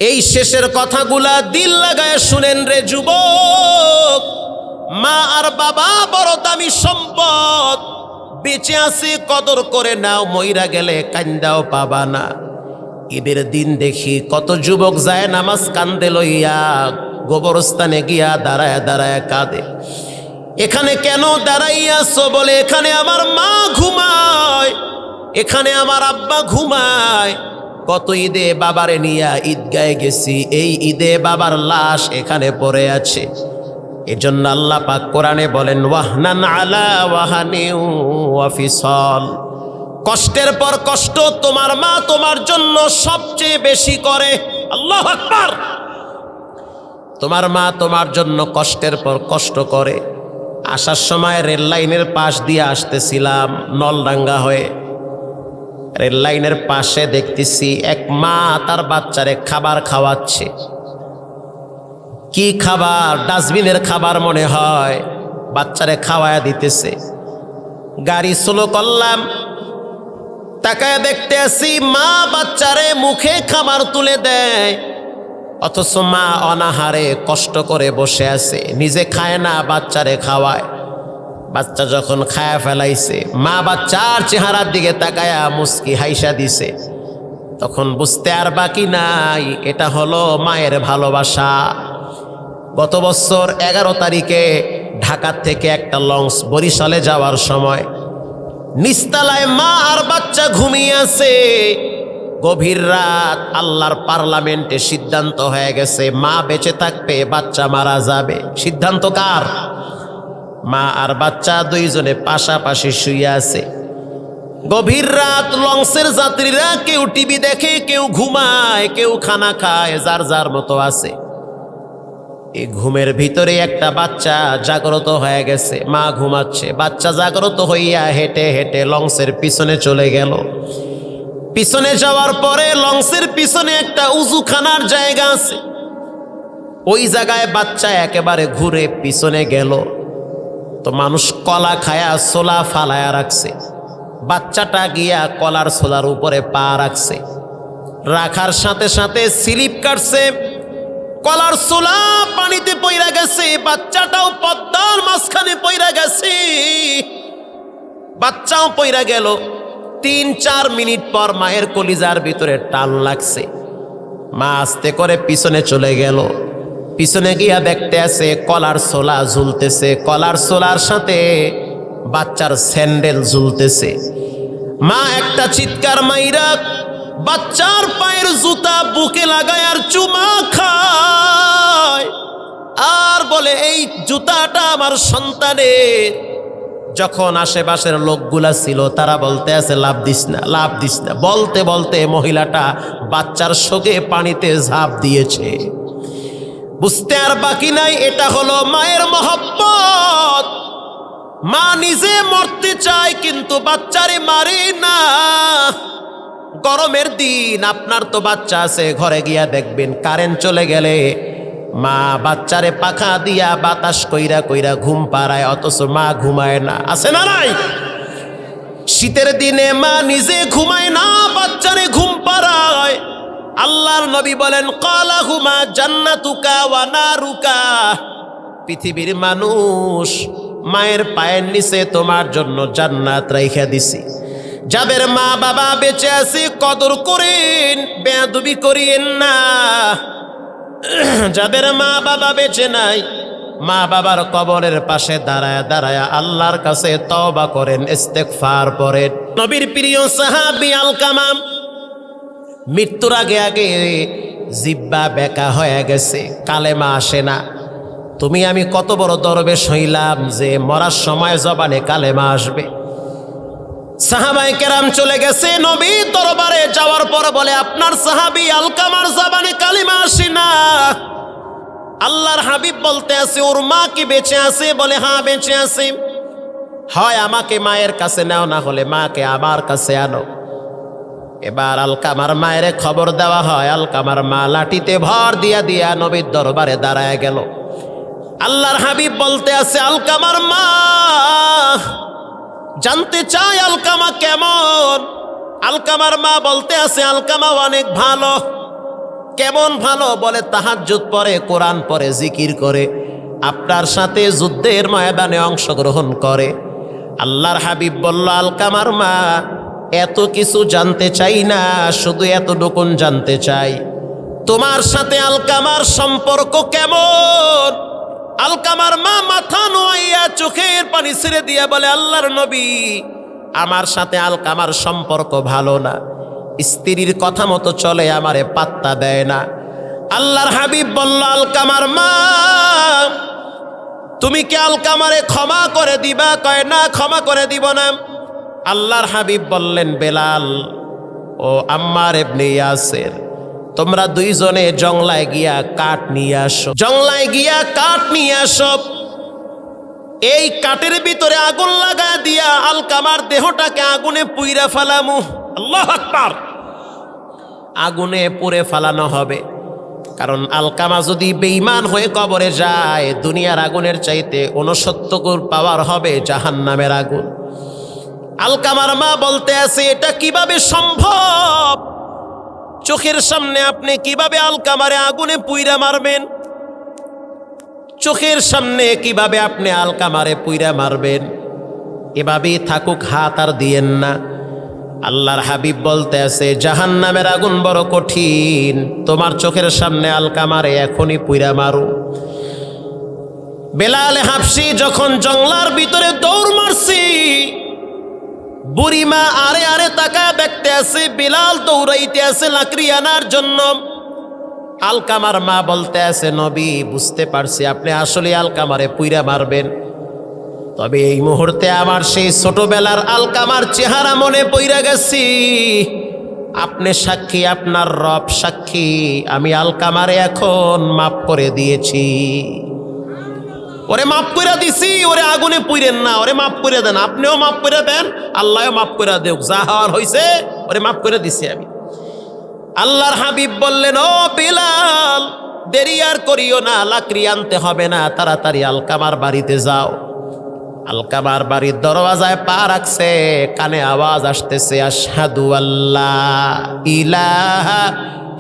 এই শেষের কথাগুলা দিল লাগায় শুনেন রে যুবক। মা আর বাবা বড় দামি সম্পদ, বেঁচে আছে কদর করে নাও, মইরা গেলে কান্দাও পাবা না। ঈদের দিন দেখি কত যুবক যায় নামাজ কান্দে লইয়া গোবরস্থানে গিয়া দাঁড়ায় দাঁড়ায় কাঁদে। এখানে কেন দাঁড়াইয়াছো? বলে এখানে আমার মা ঘুমায়, এখানে আমার আব্বা ঘুমায়। কত ঈদে বাবারে নিয়া ঈদগায়ে গেছি, এই ঈদে বাবার লাশ এখানে পড়ে আছে। এজন্য আল্লাহ পাক কোরআনে বলেন ওয়াহনান আলা ওয়াহানিউ ওয়া ফিসাল, কষ্টের পর কষ্ট তোমার মা তোমার জন্য সবচেয়ে বেশি করে। আল্লাহু আকবার। তোমার মা তোমার জন্য কষ্টের পর কষ্ট করে। আসার সময় রেল লাইনের পাশ দিয়ে আসতেছিলাম নলডাঙ্গা হয়ে, রেল লাইনের পাশে দেখতেছি এক মা তার বাচ্চারে খাবার খাওয়াচ্ছে। কি খাবার? ডাস্টবিনের খাবার মনে হয়, বাচ্চারে খাওয়ায়া দিতেছে। গাড়ি স্লো করলাম, তাকায় দেখতে আসি মা বাচ্চারে মুখে খাবার তুলে দেয়, অথচ মা অনাহারে কষ্ট করে বসে আছে, নিজে খায় না, বাচ্চারে খাওয়ায়। বাচ্চা যখন খায়া ফেলাইছে, মা বাচ্চার চেহারার দিকে তাকায়া মুস্কি হাইসা দিছে। তখন বুঝতে আর বাকি নাই, এটা হলো মায়ের ভালোবাসা। গত বছর 11 তারিখে ঢাকা থেকে একটা লঞ্চ বরিশালে যাওয়ার সময় নিস্তালায় মা আর বাচ্চা ঘুমিয়ে আছে। গভীর রাত, আল্লাহর পার্লামেন্টে সিদ্ধান্ত হয়ে গেছে মা বেঁচে থাকবে, বাচ্চা মারা যাবে। সিদ্ধান্ত কার? মা আর বাচ্চা দুইজনে পাশাপাশি শুয়ে আছে। গভীর রাত, লঞ্চের যাত্রীরা কেউ টিভি দেখে, কেউ ঘুমায়, কেউ খানা খায়, যার যার মতো আছে। এই ঘুমের ভিতরে একটা বাচ্চা জাগ্রত হয়ে গেছে, মা ঘুমাচ্ছে, বাচ্চা জাগ্রত হইয়া হেঁটে হেঁটে লঞ্চের পিছনে চলে গেল। পিছনে যাওয়ার পরে লঞ্চের পিছনে একটা উজুখানার জায়গা আছে, ওই জায়গায় বাচ্চা একেবারে ঘুরে পিছনে গেল। তো মানুষ কলা খায়া ছোলা ফালায়া রাখছে, বাচ্চাটা গিয়া কলার ছোলার উপরে পা রাখছে, রাখার সাথে সাথে স্লিপ কাটছে, কলার ছোলা পানিতে পইরা গেছে, বাচ্চাটাও পদ্মার মাঝখানে পইরা গেছে, বাচ্চাও পইরা গেল। 3-4 মিনিট পর মায়ের কলিজার ভিতরে টান লাগছে, মা আস্তে করে পিছনে চলে গেল। পিছনে গিয়া দেখতে আছে কলার ছোলা ঝুলতেছে, কলার ছোলার সাথে বাচ্চার স্যান্ডেল ঝুলতেছে। মা একটা চিৎকার মাইরা বাচ্চার পায়ের জুতা বুকে লাগায় আর চুমা খায়, আর বলে এই জুতাটা আমার সন্তানের। যখন আশেপাশের লোকগুলা ছিল তারা বলতে আছে লাভ দিস না, লাভ দিস না। বলতে বলতে মহিলাটা বাচ্চার শোকে পানিতে ঝাঁপ দিয়েছে। বুঝতে আর বাকি নাই, এটা হলো মায়ের মহব্বত। মা নিজে মরতে চায় কিন্তু বাচ্চারে মারে না। গরমের দিন, আপনার তো বাচ্চা আছে, ঘরে গিয়া দেখবেন কারেন্ট চলে গেলে মা বাচ্চারে পাখা দিয়া বাতাস কইরা কইরা ঘুম পাড়ায়, অথচ মা ঘুমায় না। আছে না নাই? শীতের দিনে মা নিজে ঘুমায় না, বাচ্চারে ঘুম পাড়ায়। আল্লাহর নবী বলেন কালাহুমা জান্নাতুকা ওয়া নারুকা, পৃথিবীর মানুষ, মায়ের পায়ের নিচে তোমার জন্য জান্নাত রাইখা দিছি। যাদের মা বাবা বেঁচে আছে কদর করেন, বেয়াদবি করিয়েন না। যাদের মা বাবা বেঁচে নাই, মা বাবার কবরের পাশে দাঁড়ায় দাঁড়ায় আল্লাহর কাছে তওবা করেন, ইস্তেগফার পড়েন। নবীর প্রিয় সাহাবী আলকামা মৃত্যুর আগে আগে জিহ্বা বেঁকা হয়ে গেছে, কালেমা আসে না। তুমি আমি কত বড় দরবেশ হইলাম যে মরার সময় জবানে কালেমা আসবে। সাহাবায়ে কেরাম চলে গেছে নবীর দরবারে, যাওয়ার পর বলে আপনার সাহাবী আলকামার জবানে কালেমা আসে না। আল্লাহর হাবিব বলতে আছে ওর মা কি বেঁচে আছে? বলে হ্যাঁ বেঁচে আছে। হয় আমাকে মায়ের কাছে নাও, না হলে মাকে আমার কাছে আনো। এবার আলকামার মায়ের খবর দেওয়া হয়, আলকামার মা লাঠিতে ভর দিয়া দিয়া নবীর দরবারে দাঁড়ায় গেল। আল্লাহর হাবিব বলতে আছে আলকামার মা জানতে চায় আলকামা কেমন। আলকামার মা বলতে আছে আলকামা অনেক ভালো। কেমন ভালো? বলে তাহাজ্জুদ পড়ে, কোরআন পড়ে, জিকির করে, আপনার সাথে যুদ্ধের ময়দানে অংশগ্রহণ করে। আল্লাহর হাবিব বলল, আলকামার মা, এত কিছু জানতে চাই না, শুধু এতটুকুন জানতে চাই, তোমার সাথে আলকামার সম্পর্ক কেমন? আলকামার মা মাথা নোয়াইয়া চোখের পানি ছেড়ে দিয়া বলে, আল্লাহর নবী, আমার সাথে আলকামার সম্পর্ক ভালো না, স্ত্রীর কথা মতো চলে, আমারে পাত্তা দেয় না। আল্লাহর হাবিব বলল, আলকামার মা, তুমি কি আলকামারে ক্ষমা করে দিবা? কয় না, ক্ষমা করে দিব না। আল্লাহর হাবিব বললেন, বেলাল ও আম্মার ইবনে ইয়াসির, তোমরা দুইজনে জংলায় গিয়া কাঠ নিয়ে আসো, জংলায় গিয়া কাঠ নিয়ে আসো। এই কাঠের ভিতরে আগুন লাগা দিয়া আলকামার দেহটাকে আগুনে পুইরা ফেলামু। আল্লাহু আকবার। আগুনে পুড়ে ফেলানো হবে, কারণ আলকামা যদি বেঈমান হয়ে কবরে যায়, দুনিয়ার আগুনের চাইতে 69 গুণ পাওয়ার হবে জাহান্নামের আগুন। আলকামার মা বলতে আছে, এটা কিভাবে সম্ভব? চোখের সামনে আপনি কিভাবে আলকামারে আগুনে পুইরা মারবেন? চোখের সামনে কিভাবে আপনি আলকামারে পুইরা মারবেন? এভাবেই থাকুক, হাত আর দিয়েন না। আল্লাহর হাবিব বলতে আছে, জাহান্নামের আগুন বড় কঠিন, তোমার চোখের সামনে আলকামারে এখনই পুইরা মারো। বেলাল হাবশি যখন জংলার ভিতরে দৌড় মারছি, বুড়িমা আরে আরে তাকায় দেখতে আছে, বেলাল দৌড়াইতে আছে লাকড়ি আনার জন্য। আলকামার মা বলতে আছে, নবী, বুঝতে পারছি আপনি আসলে আলকামারে পুইরা মারবেন, তবে এই মুহূর্তে আমার সেই ছোটবেলার আলকামার চেহারা মনে পইরা গেছি। আপনি সাক্ষী, আপনার রব সাক্ষী, আমি আলকামারে এখন মাফ করে দিয়েছি। ওরে মাফ করে দিছি, ওরে আগুনে পুইরেন না, ওরে মাফ করে দেন, আপনিও মাফ করে দেন, আল্লাহও মাফ করে দেখ, যা হওয়ার হয়েছে ওরে মাফ করে দিছি আমি। আল্লাহর হাবিব বললেন, ও বেলাল, দেরি আর করিও না, লাকড়ি আনতে হবে না, তাড়াতাড়ি আলকামার বাড়িতে যাও। আলকামার বাড়ির দরওয়াজায় পা রাখছে, কানে আওয়াজ আসতেছে, আশহাদু আল্লাহ ইলাহা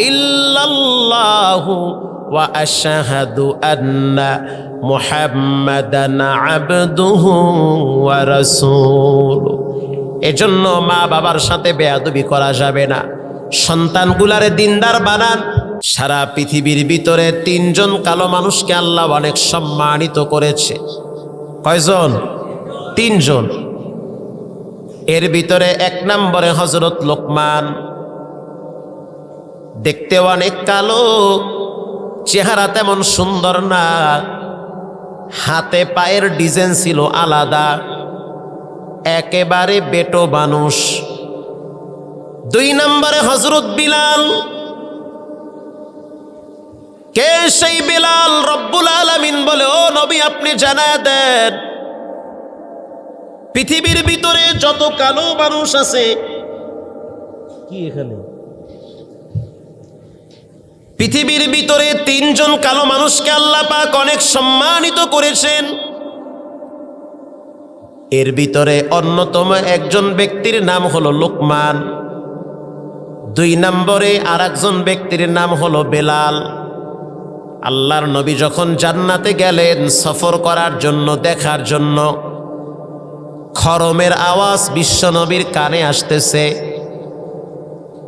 ইল্লাল্লাহু ওয়া আশহাদু আন্না মুহাম্মাদান আবদুহু ওয়া রাসূলুহু। এজন্য মা বাবার সাথে বেয়াদবি করা যাবে না, সন্তানগুলারে দিনদার বানান। সারা পৃথিবীর ভিতরে 3 জন কালো মানুষকে আল্লাহ অনেক সম্মানিত করেছে। কয়জন? 3 জন। এর ভিতরে 1 নম্বরে হযরত লোকমান, দেখতে অনেক কালো, চেহারা তেমন সুন্দর না, হাতে পায়ের ডিজাইন ছিল আলাদা, একেবারে বেটো মানুষ। 2 নম্বরে হযরত বিলাল। কে সেই বিলাল? রব্বুল আলামিন বলে, ও নবী, আপনি জানায় দেন, পৃথিবীর ভিতরে যত কালো মানুষ আছে, কি এখানে পৃথিবীর ভিতরে 3 জন কালো মানুষকে আল্লাহ পাক অনেক সম্মানিত করেছেন। এর ভিতরে অন্যতম একজন ব্যক্তির নাম হলো লোকমান, 2 নম্বরে আর একজন ব্যক্তির নাম হলো বেলাল। আল্লাহর নবী যখন জান্নাতে গেলেন সফর করার জন্য, দেখার জন্য, খরমের আওয়াজ বিশ্ব নবীর কানে আসতেছে,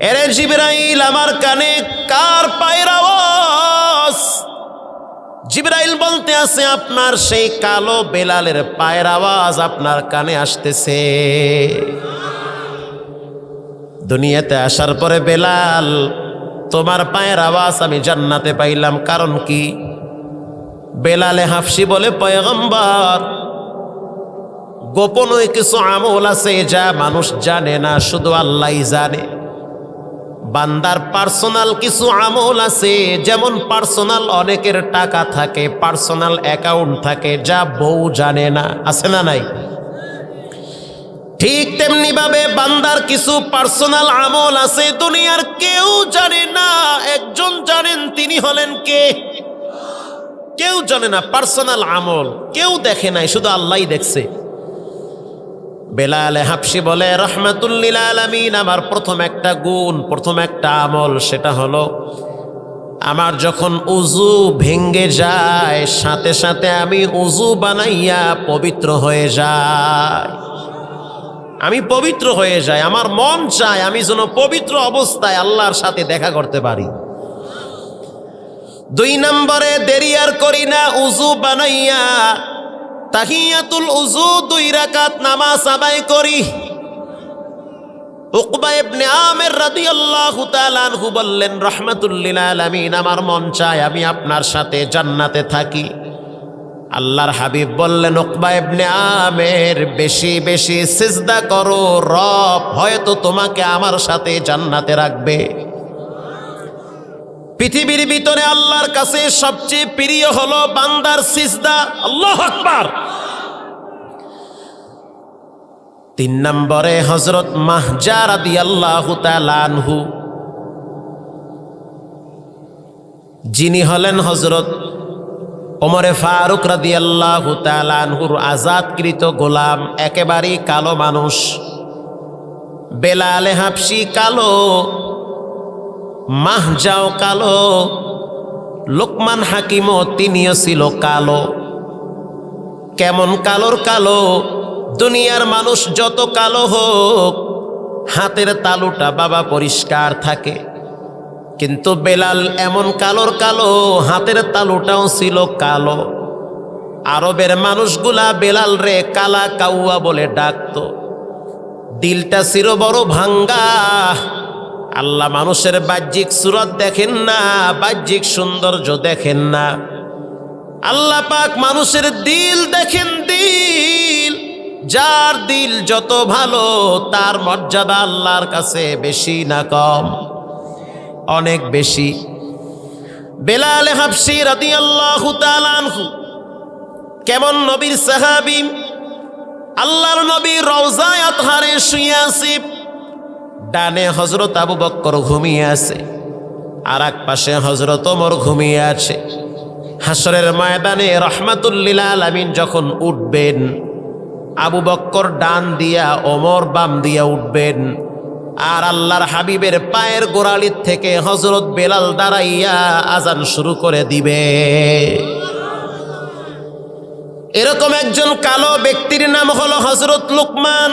এরে জিবরাইল, আমার কানে কার পায়ের আওয়াজ? জিবরাইল বলতে আছে, আপনার সেই কালো বেলালের পায়ের আওয়াজ আপনার কানে আসতেছে। দুনিয়াতে আসার পরে, বেলাল, তোমার পায়ের আওয়াজ আমি জান্নাতে পাইলাম, কারণ কি? বেলালে হাফসি বলে, পয়গম্বর, গোপন কিছু আমল আছে যা মানুষ জানে না, শুধু আল্লাহই জানে। বান্দার পার্সোনাল কিছু আমল আছে, যেমন পার্সোনাল অনেকের টাকা থাকে, পার্সোনাল অ্যাকাউন্ট থাকে, যা বউ জানে না, আছে না নাই? ঠিক তেমনি ভাবে বান্দার কিছু পার্সোনাল আমল আছে, দুনিয়ার কেউ জানে না, একজন জানেন, তিনি হলেন কে? কেউ জানে না। পার্সোনাল আমল কেউ দেখে নাই, শুধু আল্লাহই দেখছে। বেলাল হাবশি বলে, রাহমাতুল লিল আলামিন, আমার প্রথম একটা গুণ, প্রথম একটা আমল, সেটা হলো আমার যখন উজু ভেঙ্গে যায় সাথে সাথে আমি উজু বানাইয়া পবিত্র হয়ে যাই। আমি পবিত্র হয়ে যাই, আমার মন চায় আমি যেন পবিত্র অবস্থায় আল্লাহর সাথে দেখা করতে পারি। 2 নম্বরে দেরি আর করি না, উজু বানাইয়া তাহিয়াতুল উজু 2 রাকাত নামাজ আদায় করি। উকবা ইবনে আমির রাদিয়াল্লাহু তাআলা আনহু বললেন, রাহমাতুল লিল আলামিন, আমার মন চায় আমি আপনার সাথে জান্নাতে থাকি। আল্লাহর হাবিব বললেন, উকবা ইবনে আমির, বেশি বেশি সিজদা করো, রব হয়তো তোমাকে আমার সাথে জান্নাতে রাখবে। পৃথিবীর ভিতরে আল্লাহর কাছে সবচেয়ে প্রিয় হলো বান্দার সিজদা। আল্লাহু আকবার। 3 নম্বরে হযরত মাহজা রাদিয়াল্লাহু তাআলা আনহু, যিনি হলেন হযরত ওমরে ফারুক রাদিয়াল্লাহু তাআলা আনহুর আজাদকৃত গোলাম, একেবারেই কালো মানুষ। বেলালে হাবশি কালো, মাহজাও কালো, লোকমান হাকিমও তিনিও ছিল কালো। কেমন কালোর কালো? দুনিয়ার মানুষ যত কালো হোক হাতের তালুটা বাবা পরিষ্কার থাকে, কিন্তু বেলাল এমন কালোর কালো, হাতের তালুটাও ছিল কালো। আরবের মানুষগুলা বেলাল রে কালা কাউয়া বলে ডাকতো। দিলটা ছিল বড় ভাঙ্গা। আল্লাহ মানুষের বাহ্যিক সুরত দেখেন না, বাহ্যিক সৌন্দর্য দেখেন না, আল্লাহ পাক মানুষের দিল দেখেন। দিল, যার দিল যত ভালো তার মর্যাদা আল্লাহর কাছে বেশি না কম? অনেক বেশি। বেলাল হাবশি রাদিয়াল্লাহু তাআলা আনহু কেমন নবীর সাহাবী, আল্লাহর নবী রওজায়ে আতহারে শুয়ে আছে, ডানে হযরত আবু বকর ঘুমিয়ে আছে, আর এক পাশে হযরত ওমর ঘুমিয়ে আছে। হাসরের ময়দানে রাহমাতুল লিল আলামিন যখন উঠবেন, আবু বকর ডান দিয়া, ওমর বাম দিয়া উঠবেন, আর আল্লাহর হাবিবের পায়ের গোড়ালির থেকে হযরত বেলাল দাঁড়াইয়া আজান শুরু করে দিবে। এরকম একজন কালো ব্যক্তির নাম হলো হযরত লুকমান।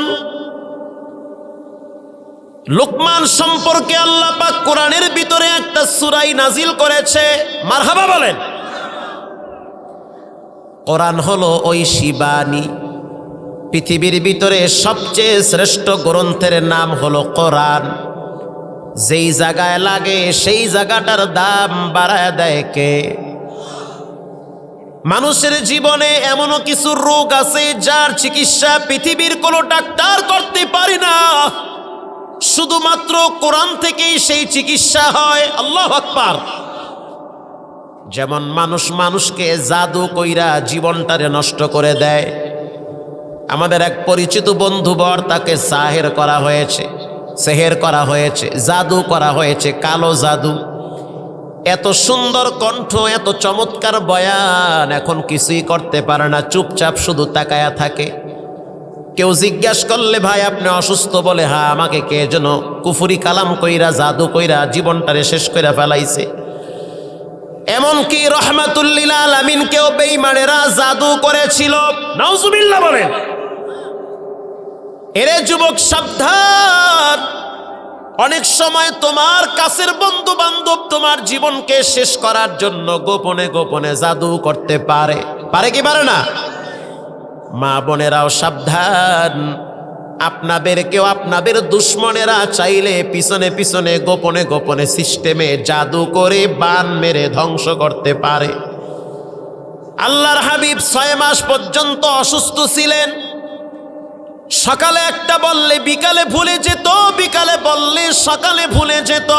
লুকমান সম্পর্কে আল্লাহ পাক কোরআনের ভিতরে একটা সূরা নাজিল করেছে। মারহাবা বলেন। কোরআন হলো ওই শিবানী। পৃথিবীর ভিতরে সবচেয়ে শ্রেষ্ঠ গ্রন্থের নাম হলো কোরআন। যেই জায়গায় লাগে সেই জায়গাটার দাম বাড়ায় দেয় কে? মানুষের জীবনে এমনও কিছু রোগ আছে যার চিকিৎসা পৃথিবীর কোনো ডাক্তার করতে পারে না, শুধুমাত্র কোরআন থেকেই সেই চিকিৎসা হয়। আল্লাহু আকবার। যেমন মানুষ মানুষকে জাদু কইরা জীবনটারে নষ্ট করে দেয়। আমাদের এক পরিচিত বন্ধুবর, তাকে সাহের করা হয়েছে, সেহের করা হয়েছে, জাদু করা হয়েছে, কালো জাদু। এত সুন্দর কণ্ঠ, এত চমৎকার বয়ান, এখন কিছুই করতে পারে না, চুপচাপ শুধু তাকায়া থাকে। কেউ জিজ্ঞাসা করলে, ভাই আপনি অসুস্থ? বলে, হ্যাঁ, আমাকে কে যেন কুফরি কালাম কইরা, জাদু কইরা জীবনটারে শেষ কইরা ফেলাইছে। এমনকি রাহমাতুল লিল আলামিন কেও বেঈমানেরা জাদু করেছিল। নাউজুবিল্লাহ বলেন। এরে যুবক সাবধান, অনেক সময় তোমার কাছের বন্ধু বান্ধব তোমার জীবনকে শেষ করার জন্য গোপনে গোপনে জাদু করতে পারে। পারে কি পারে না? মা বোনেরাও সাবধান, আপনাদেরকেও আপনাদের দুশ্মনেরা চাইলে পিছনে পিছনে গোপনে গোপনে সিস্টেমে জাদু করে বান মেরে ধ্বংস করতে পারে। আল্লাহর হাবিব 6 মাস পর্যন্ত অসুস্থ ছিলেন। সকালে একটা বললে বিকালে ভুলে যেত, বিকালে বললে সকালে ভুলে যেত,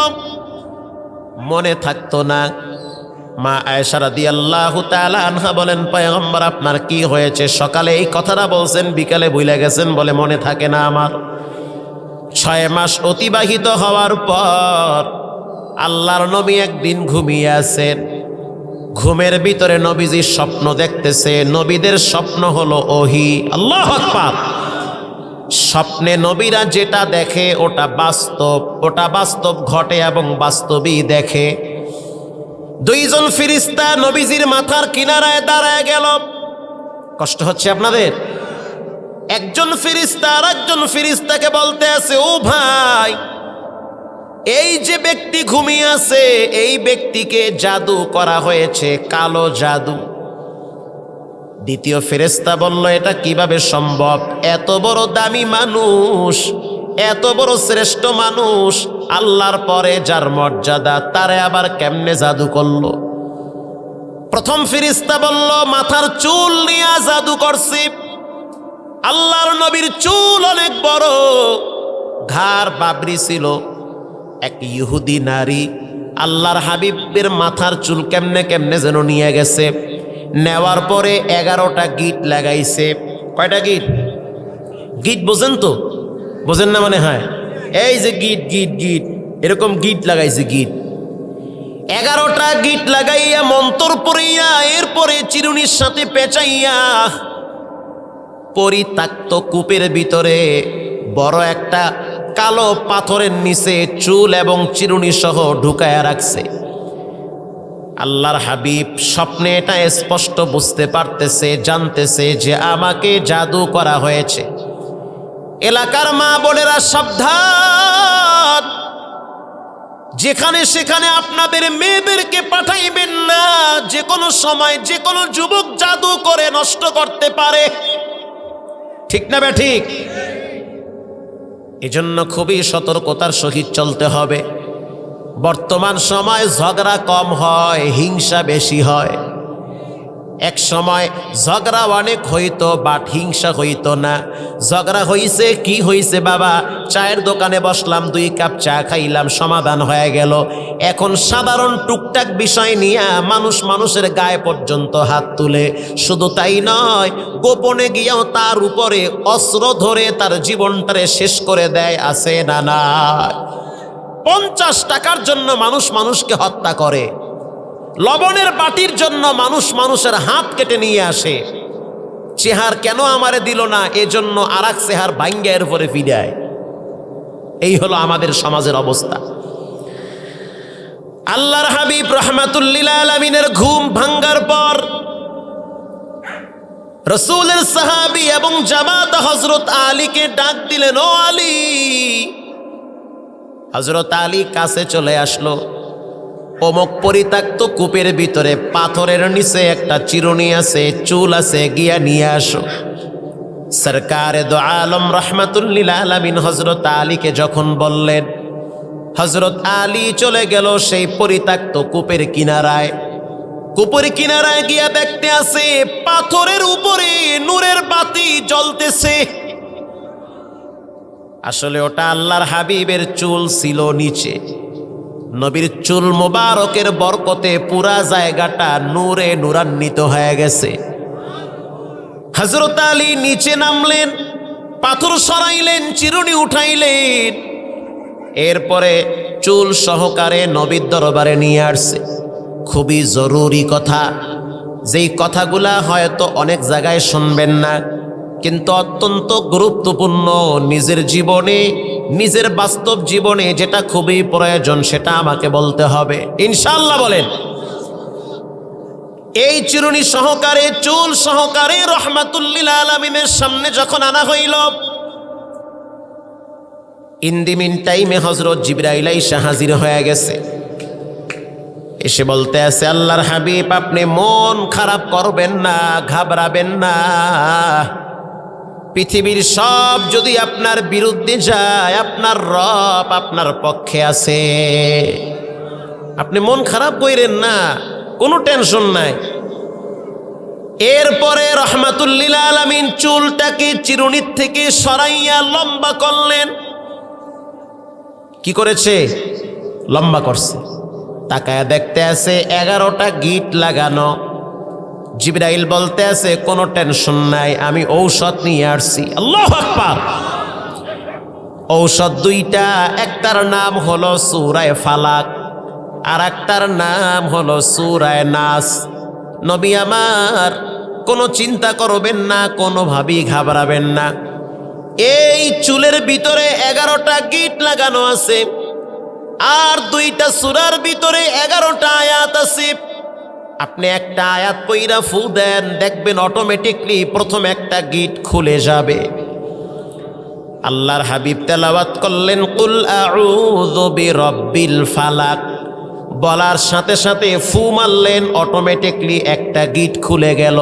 মনে থাকতো না। মা আয়েশা রাদিয়াল্লাহু তাআলা আনহা বলেন, পয়গম্বর আপনার কি হয়েছে? সকালে এই কথাটা বলছেন, বিকালে ভুলে গেছেন, বলে মনে থাকে না আমার। 6 মাস অতিবাহিত হওয়ার পর আল্লাহর নবী একদিন ঘুমিয়ে আছেন। ঘুমের ভিতরে নবীজির স্বপ্ন দেখতেছে। নবীদের স্বপ্ন হলো ওহী। আল্লাহু আকবার। স্বপ্নে নবীরা যেটা দেখে ওটা বাস্তব, ওটা বাস্তব ঘটে এবং বাস্তবই দেখে। দুইজন ফেরেশতা নবীজির মাথার কিনারায় দাঁড়ায় গেল। কষ্ট হচ্ছে আপনাদের? একজন ফেরেশতা আর একজন ফেরেশতাকে বলতে আছে, ও ভাই, এই যে ব্যক্তি ঘুমিয়ে আছে এই ব্যক্তিকে জাদু করা হয়েছে, কালো জাদু। দ্বিতীয় ফেরেশতা বলল, এটা কিভাবে সম্ভব? এত বড় দামি মানুষ, এত বড় শ্রেষ্ঠ মানুষ, আল্লাহর পরে যার মর্যাদা, তারে আবার কেমনে জাদু করলো? প্রথম ফেরেশতা বলল, মাথার চুল নিয়ে জাদু করছি। আল্লাহর নবীর চুল অনেক বড়, ঘাড় বাবরি ছিল। এক ইহুদি নারী আল্লাহর হাবিবের মাথার চুল কেমনে কেমনে যেন নিয়ে গেছে। নেওয়ার পরে 11টা গিট লাগাইছে। কয়টা গিট? গিট বোঝেন তো? বোঝেন না মানে? হয় এই যে গিট গিট গিট, এরকম গিট লাগাইছে। গিট 11টা গিট লাগাইয়া মন্তর পড়িয়া এরপরে চিরুনির সাথে পেঁচাইয়া পরিত্যক্ত কূপের ভিতরে বড় একটা কালো পাথরের নিচে চুল এবং চিরুনি সহ ঢুকায়া রাখছে। আল্লাহর হাবিব স্বপ্নে এটা স্পষ্ট বুঝতে পারতেছে, জানতেছে যে আমাকে জাদু করা হয়েছে। এলাকার মা বোনেরা সাবধান, যেখানে সেখানে আপনাদের মেয়েদেরকে পাঠাইবেন না। যে কোনো সময় যে কোনো যুবক জাদু করে নষ্ট করতে পারে, ঠিক না ঠিক? এজন্য খুবই সতর্কতার সহিত চলতে হবে। বর্তমান সময় ঝগড়া কম হয়, হিংসা বেশি হয়। এক সময় ঝগড়া অনেক হইতো, বাট হিংসা হইতো না। ঝগড়া হইছে, কি হইছে বাবা? চায়ের দোকানে বসলাম, 2 কাপ চা খাইলাম, সমাধান হয়ে গেল। এখন সাধারণ টুকটাক বিষয় নিয়ে মানুষ মানুষের গায়ে পর্যন্ত হাত তুলে। শুধু তাই নয়, গোপনে গিয়েও তার উপরে অস্ত্র ধরে তার জীবনটারে শেষ করে দেয়। আছে না না? 50 টাকার জন্য মানুষ মানুষকে হত্যা করে। লবণের বাটির জন্য মানুষ মানুষের হাত কেটে নিয়ে আসে। চেহার কেন আমারে দিল না, এজন্য আরেক চেহার ভাঙ্গা এর উপরে ফিরায়। এই হলো আমাদের সমাজের অবস্থা। আল্লাহর হাবিব রাহমাতুল্লিল আলামিনের ঘুম ভাঙ্গার পর রাসূলের সাহাবী এবং জামাত হযরত আলীকে ডাক দিলেন, ও আলী। হযরত আলী কাছে চলে আসলো। অমুক পরিত্যক্ত কূপের ভিতরে পাথরের নিচে একটা চিরুনি আছে, চুল আছে, গিয়া নিয়ে আসো। সরকারে দো আলম রাহমাতুল্লিল আলামিন হযরত আলীকে যখন বললেন, হযরত আলী চলে গেল সেই পরিত্যক্ত কূপের কিনারায়। কূপের কিনারায় গিয়া দেখতে আছে পাথরের উপরে নূরের বাতি জ্বলতেছে। আসলে ওটা আল্লাহর হাবিবের চুল ছিল নিচে। নবীর চুল মোবারকের বরকতে পুরা জায়গাটা নূরে নূরান্বিত হয়ে গেছে। হযরত আলী নিচে নামলেন, পাথর সরাইলেন, চিরুনি উঠাইলেন, এরপরে চুল সহকারে নবীর দরবারে নিয়ে আসছে। খুবই জরুরি কথা, যেই কথাগুলা হয়তো অনেক জায়গায় শুনবেন না, কিন্তু অত্যন্ত গুরুত্বপূর্ণ। নিজের জীবনে, নিজের বাস্তব জীবনে যেটা খুবই প্রয়োজন সেটা আমাকে বলতে হবে, ইনশাআল্লাহ। বলেন, এই চিরুনি সহকারে, চুল সহকারে রাহমাতুল্লিল আলামিনের সামনে যখন আনা হইল, ইন দি মিন টাইমে হযরত জিবরাইল আইসা হাজির হয়ে গেছে। এসে বলতে আছে, আল্লাহর হাবিব, আপনি মন খারাপ করবেন না, ঘাবড়াবেন না। পৃথিবীর সব যদি আপনার বিরুদ্ধে যায়, আপনার রব আপনার পক্ষে আছে। আপনি মন খারাপ কইরেন না, কোনো টেনশন নাই। এরপরে রাহমাতুল্লিল আলামিন চুলটাকে চিরুনির থেকে সরাইয়া লম্বা করলেন। কি করেছে? লম্বা করছে। তাকায়া দেখতে আছে 11টা গিট লাগানো। জিবরাইল বলতে আছে, কোনো টেনশন নাই, আমি ঔষধ নিয়ে আসছি। আল্লাহু আকবার। ঔষধ 2টা, একটার নাম হলো সূরায়ে ফালাক, আর একটার নাম হলো সূরায়ে নাস। নবী আমার, কোনো চিন্তা করবেন না, কোনোভাবেই ঘাবড়াবেন না। এই চুলের ভিতরে 11টা গিট লাগানো আছে। আর দুইটা সূরার ভিতরে 11টা আয়াত আছে। আপনি একটা আয়াত পইরা ফু দেন, দেখবেন অটোমেটিকলি প্রথম একটা গিট খুলে যাবে। আল্লাহর হাবিব তেলাওয়াত করলেন কুল আউযু বিরাব্বিল ফালাক, বলার সাথে সাথে ফু মারলেন, অটোমেটিকলি একটা গিট খুলে গেল।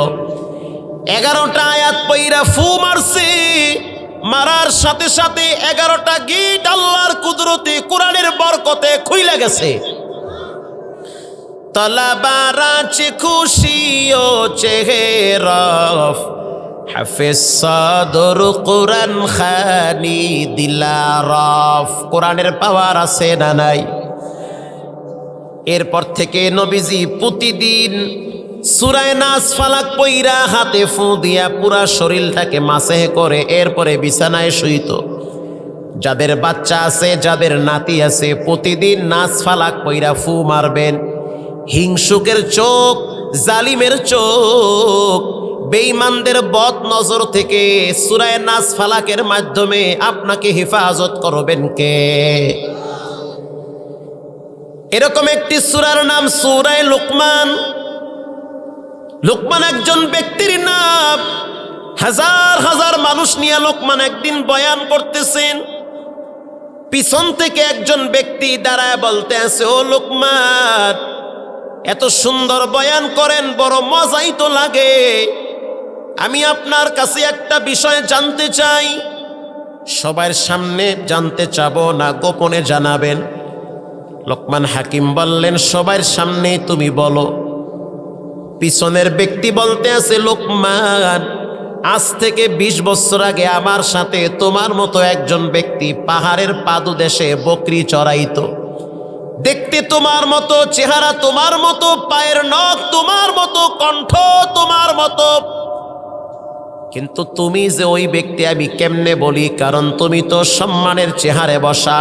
11টা আয়াত পইরা ফু মারছে, মারার সাথে সাথে 11টা গিট আল্লাহর কুদরতে কোরআনের বরকতে খুইলা গেছে। তলাবারা চে খুশি ও চেহেরফ, হাফেজ সাদর কোরআন খানি দিলারফ। কোরআনের পাওয়ার আছে না নাই? এরপর থেকে নবীজি প্রতিদিন সূরা নাস ফালাক পইরা হাতে ফু দিয়া পুরা শরীরটাকে মাসেহ করে এরপরে বিছানায় শুইত। যাদের বাচ্চা আছে, যাদের নাতি আছে, প্রতিদিন নাস ফালাক পইরা ফু মারবেন। হিংসুকের চোখ, জালিমের চোখ, বেঈমানদের বদ নজর থেকে সূরা নাস ফালাকের মাধ্যমে আপনাকে হেফাজত করবেন কে? এরকম একটি সূরার নাম সূরা লুকমান। লুকমান একজন ব্যক্তির নাম। হাজার হাজার মানুষ নিয়ে লুকমান একদিন বয়ান করতেছেন। পিছন থেকে একজন ব্যক্তি দাঁড়ায় বলতে আছে, ও লুকমান, এত সুন্দর বয়ান করেন, বড় মজাই তো লাগে। আমি আপনার কাছে একটা বিষয় জানতে চাই। সবার সামনে জানতে চাবো না, গোপনে জানাবেন? লোকমান হাকিম বললেন, সবার সামনে তুমি বলো। পিছনের ব্যক্তি বলতে আছে, লোকমান, আজ থেকে 20 বছর আগে আমার সাথে তোমার মতো একজন ব্যক্তি পাহাড়ের পাদদেশে বকরি চড়াইতো। দেখতে তোমার মতো, চেহারা তোমার মতো, পায়ের নখ তোমার মতো, কণ্ঠ তোমার মতো, কিন্তু তুমি যে ওই ব্যক্তি আমি কেমনে বলি, কারণ তুমি তো সম্মানের চেহারে বসা।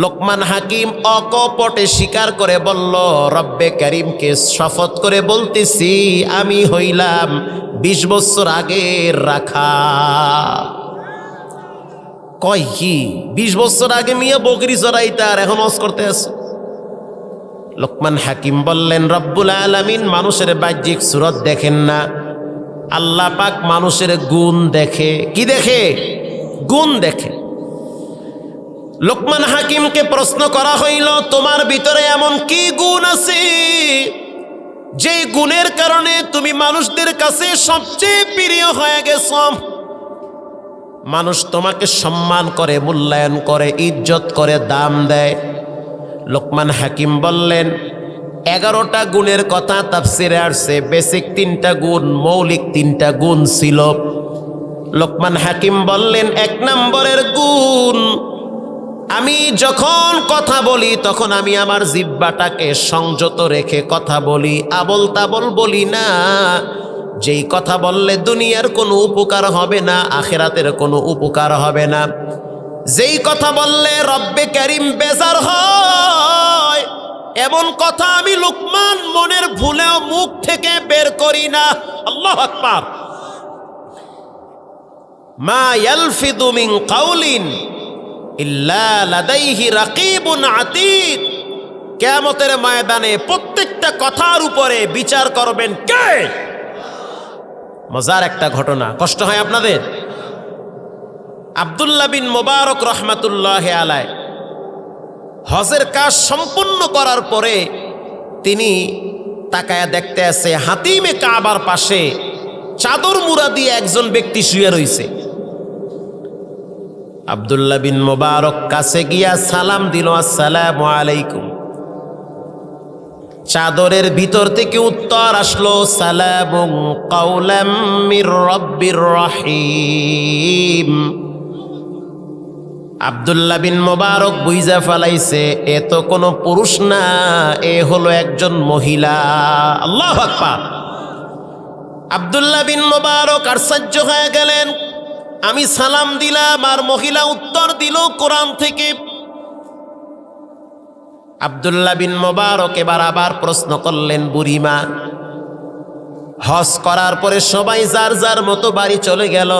লোকমান হাকিম অকপটে স্বীকার করে বলল, রব্বে কারিমকে শপথ করে বলতেছি, আমি হইলাম 20 বছর আগের রাখা। কয় কি 20 বছর আগে মিয়া বকরি চড়াইতে আর এখন হজ করতে আছে? লোকমান হাকিম বললেন, রব্বুল আলামিন মানুষের বাহ্যিক সুরত দেখেন না, আল্লাহ পাক মানুষের গুণ দেখে। কি দেখে? গুণ দেখে। লোকমান হাকিমকে প্রশ্ন করা হইল, তোমার ভিতরে এমন কি গুণ আছে যে গুণের কারণে তুমি মানুষদের কাছে সবচেয়ে প্রিয় হয়ে গেছ? মানুষ তোমাকে সম্মান করে, মূল্যায়ন করে, ইজ্জত করে, দাম দেয়। লোকমান হাকিম বললেন, 11টা গুণের কথা তাফসিরে আসছে। বেসিক 3টা গুণ, মৌলিক 3টা গুণ ছিল। লোকমান হাকিম বললেন, 1 নম্বরের গুণ, আমি যখন কথা বলি তখন আমি আমার জিহ্বাটাকে সংযত রেখে কথা বলি, আবল তাবল বলি না। যেই কথা বললে দুনিয়ার কোনো উপকার হবে না, আখিরাতের কোনো উপকার হবে না, যেই কথা বললে রব্বে কারিম বেজার হয়, এমন কথা আমি লুকমান মনের ভুলেও মুখ থেকে বের করি না। আল্লাহু আকবার। মা ইয়ালফিদু মিন কাউলিন ইল্লা লাদাইহি রাকিবুন আতীদ। কিয়ামতের ময়দানে প্রত্যেকটা কথার উপরে বিচার করবেন কে? মজার একটা ঘটনা, কষ্ট হয় আপনাদের? আব্দুল্লাহ বিন মুবারক রহমাতুল্লাহি আলাইহি হজের কাজ সম্পূর্ণ করার পরে তিনি তাকায়া দেখতে আছে, হাতিমে কাবার পাশে চাদর মুড়া দিয়ে একজন ব্যক্তি শুয়ে রয়েছে। আব্দুল্লাহ বিন মুবারক কাছে গিয়া সালাম দিল, আসসালামু আলাইকুম। চাদরের ভিতর থেকে উত্তর আসলো, সালামুন কাওলাম মির রাব্বির রহিম। আব্দুল্লাহ বিন মুবারক বুঝা ফেলাইছে, এ তো কোনো পুরুষ না, এ হলো একজন মহিলা। আল্লাহু আকবার। আব্দুল্লাহ বিন মুবারক আশ্চর্য হয়ে গেলেন। আমি সালাম দিলাম আর মহিলা উত্তর দিল কোরআন থেকে। আব্দুল্লাহ বিন মুবারক এবার আবার প্রশ্ন করলেন, বুড়িমা, হজ করার পরে সবাই যার যার মতো বাড়ি চলে গেল,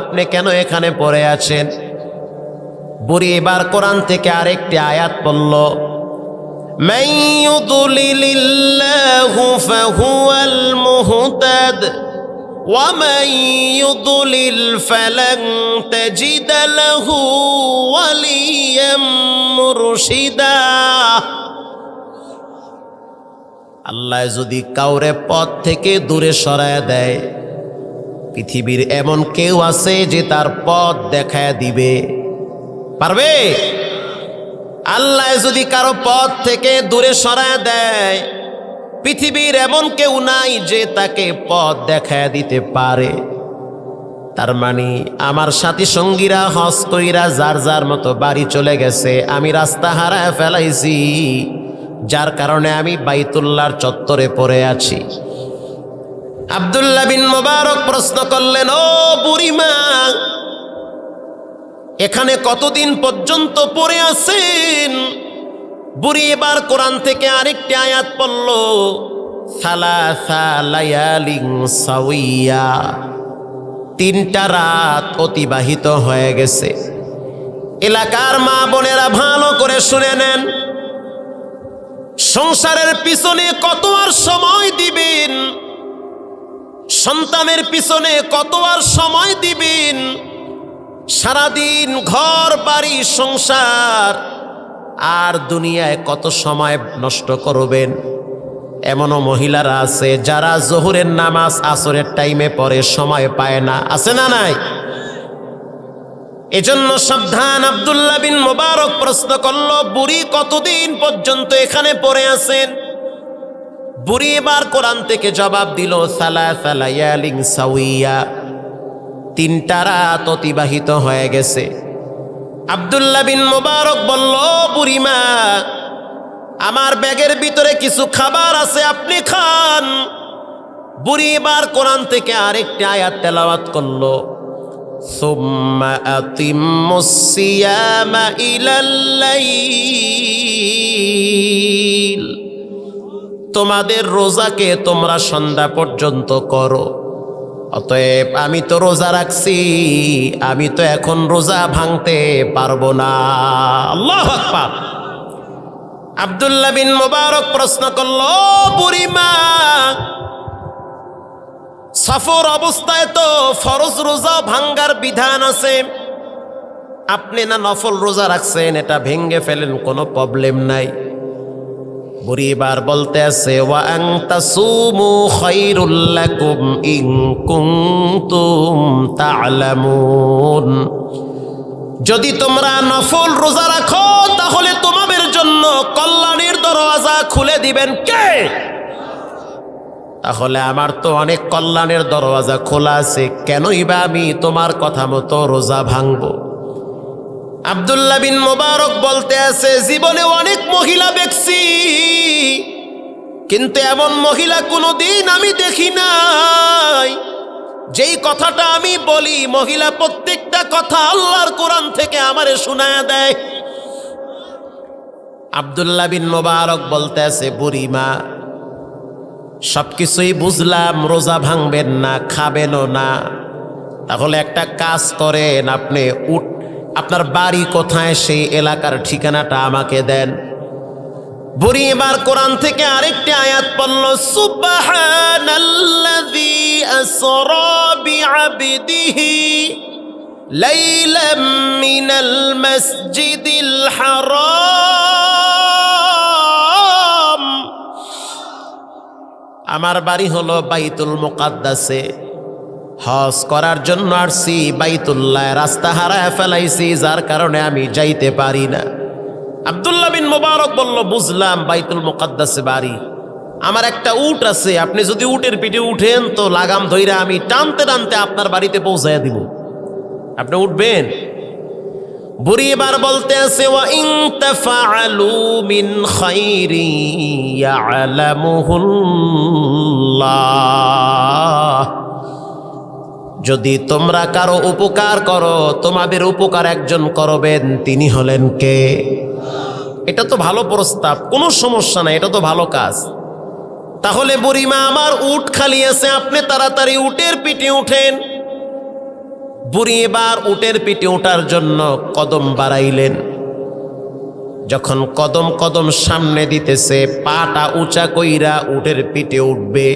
আপনি কেন এখানে পড়ে আছেন? বুড়ি এবার কোরআন থেকে আরেকটি আয়াত পড়ল, মান ইউদ্লিলিল্লাহু ফাহুয়াল মুহতাদ ওয়া মান ইউদ্লিল ফালান তাজিদ লাহু ওয়ালিয়াম মুরশিদা। আল্লাহ যদি কাউরে পথ থেকে দূরে সরায় দেয়, পৃথিবীর এমন কেউ আছে যে তার পথ দেখায় দিবে? পারবে? আল্লাহ যদি কারো পথ থেকে দূরে সরায় দেয়, পৃথিবীর এমন কেউ নাই যে তাকে পথ দেখায় দিতে পারে। তার মানে আমার সাথী সঙ্গীরা হজ কইরা যার যার মতো বাড়ি চলে গেছে, আমি রাস্তা হারায় ফেলাইছি, যার কারণে আমি বাইতুল্লাহর চত্বরে পড়ে আছি। আব্দুল্লাহ বিন মুবারক প্রশ্ন করলেন, ও বুড়িমা, এখানে কতদিন পর্যন্ত পড়ে আছেন? বুড়ি এবার কোরআন থেকে আরেকটি আয়াত পড়ল, সালাসা লায়ালিন সাওয়িয়া, 3টা রাত অতিবাহিত হয়ে গেছে। এলাকার মা বোনেরা ভালো করে শুনে নেন, সংসারের পিছনে কত আর সময় দিবেন, সন্তানের পিছনে কত আর সময় দিবেন, সারাদিন ঘর বাড়ি সংসার আর দুনিয়ায় কত সময় নষ্ট করবেন। এমনও মহিলারা আছে যারা জোহরের নামাজ আসরের টাইমে পড়ে, সময় পায় না, আছে না নাই? এজন্য সাবধান। আব্দুল্লাহ বিন মুবারক প্রশ্ন করল, বুড়ি কতদিন পর্যন্ত এখানে পড়ে আছেন? বুড়ি এবার কোরআন থেকে জবাব দিল, সালাসা লায়ালিন সাওয়িয়া, 3টা রাত অতিবাহিত হয়ে গেছে। আব্দুল্লাহ বিন মুবারক বলল, বুড়িমা, আমার ব্যাগের ভিতরে কিছু খাবার আছে, আপনি খান। বুড়ি এবার কোরআন থেকে আরেকটি আয়াত তেলাওয়াত করল, সুম্মা আতিম্মুস সিয়ামা ইলাল লাইল, তোমাদের রোজাকে তোমরা সন্ধ্যা পর্যন্ত করো। অতএব আমি তো রোজা রাখছি, আমি তো এখন রোজা ভাঙতে পারবো না। আল্লাহু আকবার। আব্দুল্লাহ বিন মুবারক প্রশ্ন করল, বুড়িমা, সফর অবস্থায় তো ফরজ রোজা ভাঙ্গার বিধান আছে, আপনি না নফল রোজা রাখছেন, এটা ভেঙ্গে ফেলেন, কোনো প্রবলেম নাই। বুড়ি এবার বলতে আছে, ওয়া আন তাসুমু খায়রুল লাকুম ইন কুনতুম তা'লামুন, যদি তোমরা নফল রোজা রাখো তাহলে তোমাদের জন্য কল্যাণের দরওয়াজা খুলে দিবেন কে? তাহলে আমার তো অনেক কল্যাণের দরওয়াজা খোলা আছে, কেনই বা আমি তোমার কথা মতো রোজা ভাঙবো? আব্দুল্লাহ বিন মুবারক বলতে আছে, জীবনে অনেক মহিলা দেখছি, কিন্তু এমন মহিলা কোনোদিন আমি দেখি নাই। যেই কথাটা আমি বলি, মহিলা প্রত্যেকটা কথা আল্লাহর কোরআন থেকে আমারে শোনায়া দেয়। আব্দুল্লাহ বিন মুবারক বলতে আছে, বুড়িমা, সবকিছুই বুঝলাম, রোজা ভাঙবেন না, খাবেনও না, তাহলে একটা কাজ করেন, আপনি আপনার বাড়ি কোথায় সেই এলাকার ঠিকানাটা আমাকে দেন। বুড়ি এবার কোরআন থেকে আরেকটি আয়াত পড়ল, সুবহানাল্লাযী আসরা বিআবদিহি লাইলাম মিনাল মাসজিদিল হারাম, আমার বাড়ি হলো বাইতুল মুকাদ্দাসে, হজ করার জন্য আসছি, বাইতুল্লাহ রাস্তা হারায় ফেলাইছি, যার কারণে আমি যাইতে পারি না। আব্দুল্লাহ বিন মুবারক বলল, বুঝলাম, বাইতুল মুকাদ্দাসে বাড়ি, আমার একটা উট আছে, আপনি যদি উটের পিঠে উঠেন তো লাগাম ধইরা আমি টানতে টানতে আপনার বাড়িতে পৌঁছাইয়া দিব, আপনি উঠবেন? বুড়ি এবার বলতে আছে, ওয়া ইন তাফআলু মিন খাইরি ইয়ালামুহুল্লাহ, যদি তোমরা কারো উপকার করো, তোমাদের উপকার একজন করবেন, তিনি হলেন কে? এটা তো ভালো প্রস্তাব, কোনো সমস্যা নাই, এটা তো ভালো কাজ। তাহলে বুড়িমা, আমার উট খালি আছে, আপনি তাড়াতাড়ি উটের পিঠে উঠেন, বুড়ি এবার উটের পিঠে ওঠার জন্য কদম বাড়াইলেন। যখন কদম কদম সামনে দিতেছে, পাটা উঁচা কইরা উটের পিঠে উঠবে,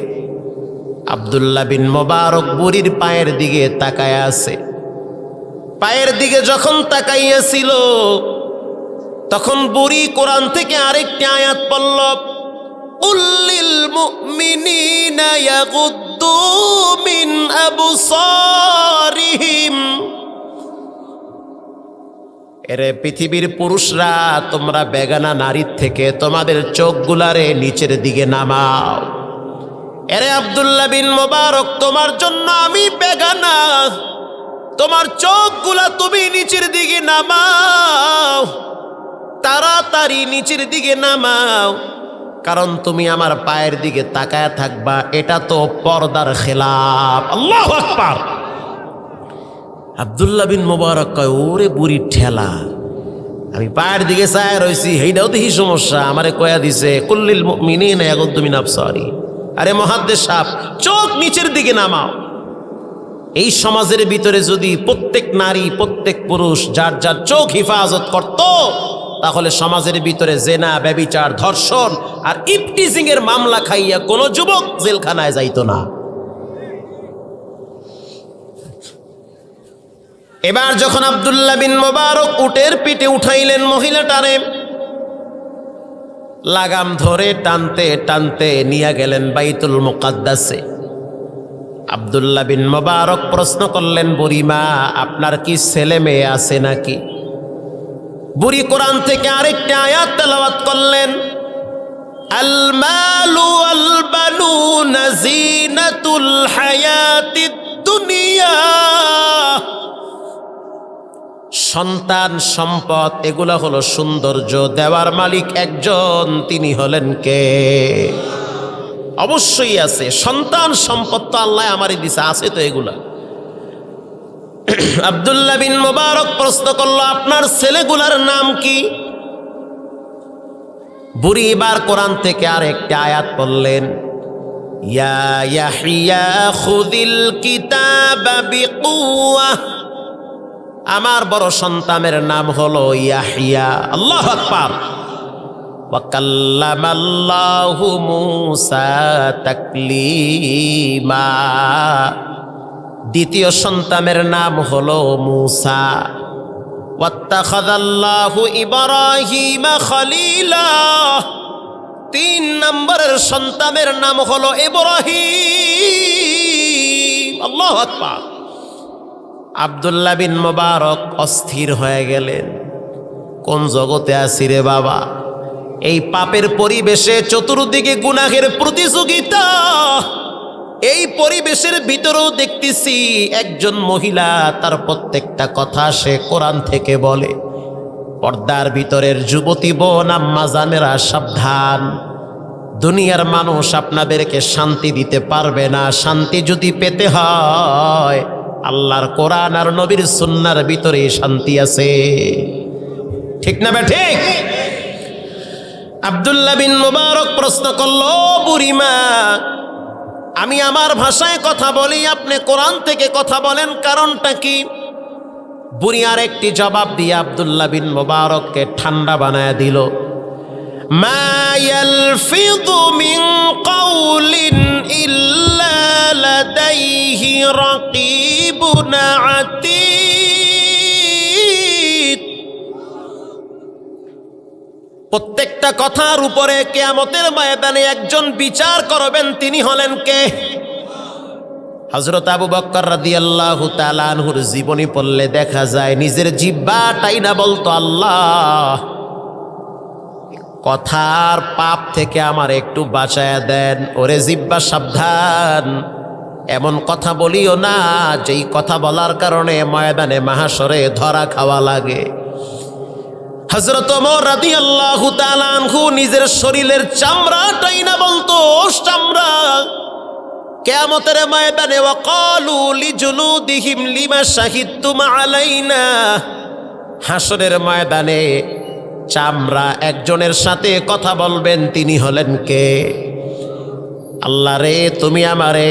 আব্দুল্লাহ বিন মোবারক বুড়ির পায়ের দিকে তাকায় আছে। পায়ের দিকে যখন তাকাইয়াছিল, তখন বুড়ি কোরআন থেকে আরেকটি আয়াত পড়ল, কুল্লিল মুমিনিনা ইয়াগুদ্দু মিন আবসারিহিম। এরে পৃথিবীর পুরুষরা, তোমরা বেগানা নারীর থেকে তোমাদের চোখগুলারে নিচের দিকে নামাও। এরে আব্দুল্লাহ বিন মোবারক, তোমার জন্য আমি বেগানা, তোমার চোখগুলা তুমি নিচের দিকে নামাও, তাড়াতাড়ি নিচের দিকে নামাও, কারণ তুমি আমার পায়ের দিকে তাকায় থাকবা, এটা তো পর্দার খেলাফ। আল্লাহু আকবার। আব্দুল্লাহ বিন মোবারক কয়, ওরে বুড়ি ঠেলা, আমি পায়ের দিকে চায় রয়েছি, এইটাও দেখি সমস্যা, আমারে কয়া দিছে কুল্লিল মুমিনিনা ইয়াগুদ্দু মিন আবসারিহিম। আরে মুহাদ্দিস সাহেব, চোখ নিচের দিকে নামাও। এই সমাজের ভিতরে যদি প্রত্যেক নারী প্রত্যেক পুরুষ যার যার চোখ হিফাজত করত, তাহলে সমাজের ভিতরে জেনা, ব্যভিচার, ধর্ষণ আর ইফটিজিং এর মামলা খাইয়া কোনো যুবক জেলখানায় যাইতো না। এবার যখন আব্দুল্লাহ বিন মোবারক উটের পিঠে উঠাইলেন মহিলাটারে, লাগাম ধরে টানতে টানতে নিয়ে গেলেন বাইতুল মুকাদ্দাসে। আব্দুল্লাহ বিন মোবারক প্রশ্ন করলেন, বুড়িমা, আপনার কি ছেলে মেয়ে আছে নাকি? বুড়ি কোরআন থেকে আরেকটা আয়াত তেলাওয়াত করলেন, আল মালু ওয়াল বানুনা যিনাতুল হায়াতিদ দুনিয়া। সন্তান, সম্পদ, এগুলা হলো সৌন্দর্য, দেওয়ার মালিক একজন, তিনি হলেন কে? অবশ্যই আছে। সন্তান সম্পদ তো আল্লাহ আমারই দিছে, আছে তো এগুলা। আব্দুল্লাহ বিন মোবারক প্রশ্ন করলো, আপনার ছেলেগুলার নাম কি? বুড়ি এবার কোরআন থেকে আর একটা আয়াত পড়লেন, ইয়া ইয়াহইয়া খুযিল কিতাবা বিকুওয়া। আমার বড় সন্তানের নাম হলো ইয়াহইয়া। আল্লাহু আকবার। ওয়া কাল্লামাল্লাহু মূসা তাকলীমা। দ্বিতীয় সন্তানের নাম হলো মূসা। ওয়াত্তাখাযাল্লাহু ইব্রাহিমা খলীলা। 3 নম্বরের সন্তানের নাম হলো ইব্রাহিম। আল্লাহু আকবার। আব্দুল্লাহ বিন মোবারক অস্থির হয়ে গেলেন, কোন জগতে আছি রে বাবা? এই পাপের পরিবেশে, চতুর্দিকে গুনাহের প্রতিযোগিতা, এই পরিবেশের ভিতরেও দেখতেছি একজন মহিলা, তার প্রত্যেকটা কথা সে কোরআন থেকে বলে। পর্দার ভিতরের যুবতী বোন, আম্মা জানেরা, সাবধান। দুনিয়ার মানুষ আপনাদেরকে শান্তি দিতে পারবে না। শান্তি যদি পেতে হয়, আল্লাহর কোরআন আর নবীর সুন্নাহর ভিতরে শান্তি আছে। ঠিক না ঠিক? আব্দুল্লাহ বিন মোবারক প্রশ্ন করলো, বুড়িমা, আমি আমার ভাষায় কথা বলি, আপনি কোরআন থেকে কথা বলেন, কারণটা কি? বুড়ি আর একটি জবাব দিয়ে আব্দুল্লাহ বিন মোবারককে ঠান্ডা বানায় দিল, মা ইয়ালফিযু মিন কাউলিন ইল্লা লাদাইহি রাকীবুন আতীদ। প্রত্যেকটা কথার উপরে কিয়ামতের ময়দানে একজন বিচার করবেন, তিনি হলেন কে? হযরত আবু বকর রাদিয়াল্লাহু তাআলা আনহুর জীবনী পড়লে দেখা যায়, নিজের জিহ্বাটাই না বলতো, আল্লাহ, কথার পাপ থেকে আমার একটু বাঁচায়া দেন। ওরে জিহ্বা, সাবধান, এমন কথা বলিও না যেই কথা বলার কারণে ময়দানে মাহশরে ধরা খাওয়া লাগে। হযরত ওমর রাদিয়াল্লাহু তাআলা আনহু নিজের শরীরের চামড়াটাই না বলতো, চামড়া। কিয়ামতের ময়দানে ওয়াকালু লিজুলুদিহিম লিমা শাহিদতুম আলাইনা। হাসরের ময়দানে চামড়া একজনের সাথে কথা বলবেন, তিনি হলেন কে? আল্লাহ রে, তুমি আমারে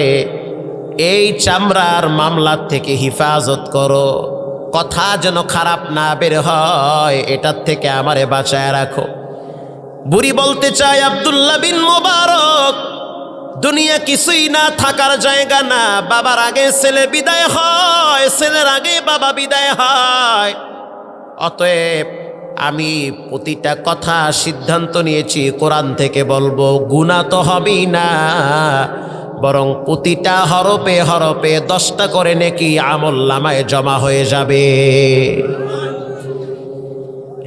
এই চামড়ার মামলা থেকে হিফাজত করো, কথা যেন খারাপ না বের হয়, এটার থেকে আমারে বাঁচায় রাখো। বুড়ি বলতে চায়, আব্দুল্লাহ বিন মোবারক, দুনিয়া কিছুই না, থাকার জায়গা না। বাবার আগে ছেলে বিদায় হয়, ছেলের আগে বাবা বিদায় হয়। অতএব আমি প্রতিটা কথা সিদ্ধান্ত নিয়েছি কোরআন থেকে বলবো, গুনাহ তো হবেই না, বরং প্রতিটা হরফে হরফে 10টা করে নেকি আমলনামায় জমা হয়ে যাবে।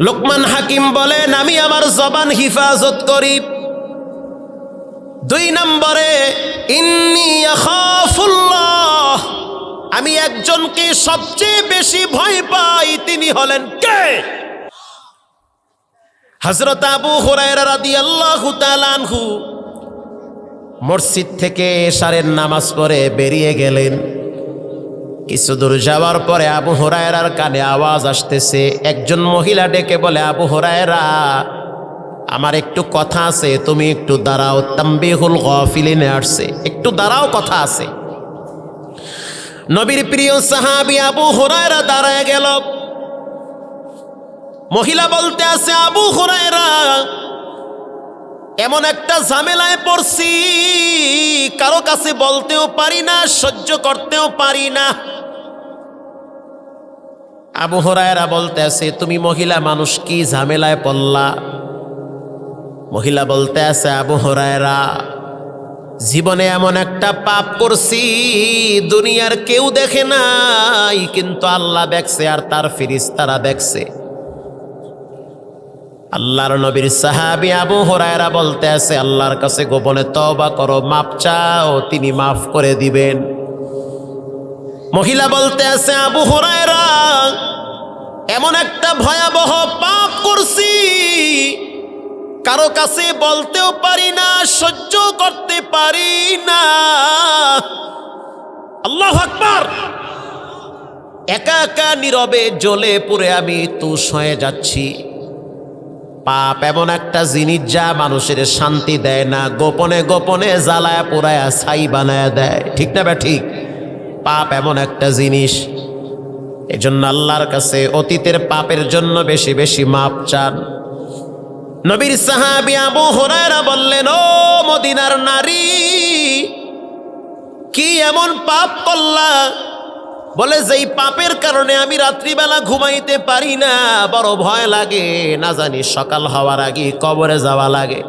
লোকমান হাকিম বলেন, আমি আমার জবান হিফাজত করি। 2 নম্বরে, ইন্নী আখাফুল্লাহ, আমি একজনকে সবচেয়ে বেশি ভয় পাই, তিনি হলেন কে? হযরত আবু হুরায়রা রাদিয়াল্লাহু তাআলা আনহু মসজিদ থেকে এশারের নামাজ পড়ে বেরিয়ে গেলেন। কিছু দূর যাওয়ার পরে আবু হুরায়রার কানে আওয়াজ আসতেছে। একজন মহিলা ডেকে বলে, আবু হুরায়রা, আমার একটু কথা আছে, তুমি একটু দাঁড়াও। তামবিহুল গাফিলিনে আসছে, একটু দাঁড়াও, কথা আছে। নবীর প্রিয় সাহাবী আবু হুরায়রা দাঁড়ায় গেল। মহিলা বলতে আছে, আবু হুরায়রা, এমন একটা ঝামেলায় পড়ছি, কারো কাছে বলতেও পারি না, সহ্য করতেও পারি না। আবু হুরায়রা বলতে আছে, তুমি মহিলা মানুষ, কি ঝামেলায় পড়লা? মহিলা বলতে আছে, আবু হুরায়রা, জীবনে এমন একটা পাপ করছি, দুনিয়ার কেউ দেখে নাই, কিন্তু আল্লাহ দেখছে আর তার ফেরেশতারা দেখছে। আল্লাহর নবীর সাহাবী আবু হুরায়রা বলতে আছে, আল্লাহর কাছে গোপনে তওবা করো, মাপ চাও, তিনি মাফ করে দিবেন। মহিলা বলতে আছে, আবু হুরায়রা, এমন একটা ভয়াবহ পাপ করছি, কারো কাছে বলতেও পারি না, সহ্য করতে পারি না। আল্লাহু আকবার। একা একা নীরবে জ্বলে পুড়ে আমি তুষ হয়ে যাচ্ছি। পাপ এমন একটা জিনিস যা মানুষের শান্তি দেয় না, গোপনে গোপনে জ্বালায় পোড়ায় ছাই বানায় দেয়, ঠিক না ঠিক? পাপ এমন একটা জিনিস, এজন্য আল্লাহর কাছে অতীতের পাপের জন্য বেশি বেশি মাপ চান। নবীর সাহাবী আবু হুরায়রা বললেন, ও মদিনার নারী, কি এমন পাপ করলা? বলে, যেই পাপের কারণে আমি রাত্রিবেলা ঘুমাইতে পারি না, বড় ভয় লাগে, না জানি সকাল হওয়ার আগে কবরে যাওয়া লাগে।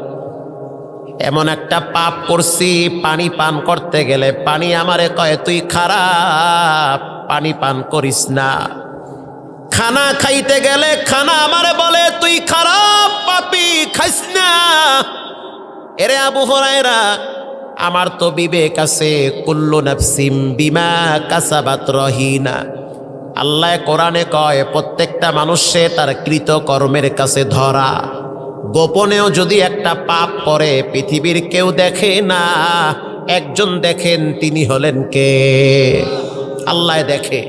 এমন একটা পাপ করছি, পানি পান করতে গেলে পানি আমারে কয়, তুই খারাপ, পানি পান করিস না। খানা খাইতে গেলে খানা আমারে বলে, তুই খারাপ, পাপী, খাইস না। এরে আবু হুরায়রা, আমার তো বিবেক আছে, কুল্লু নাফসিম বিমা কাসাবাত রহিনা। আল্লাহ কোরআনে কয়, প্রত্যেকটা মানুষে তার কৃত কর্মের কাছে ধরা। গোপনেও যদি একটা পাপ করে, পৃথিবীর কেউ দেখে না, একজন দেখেন, তিনি হলেন কে? আল্লাহ দেখে।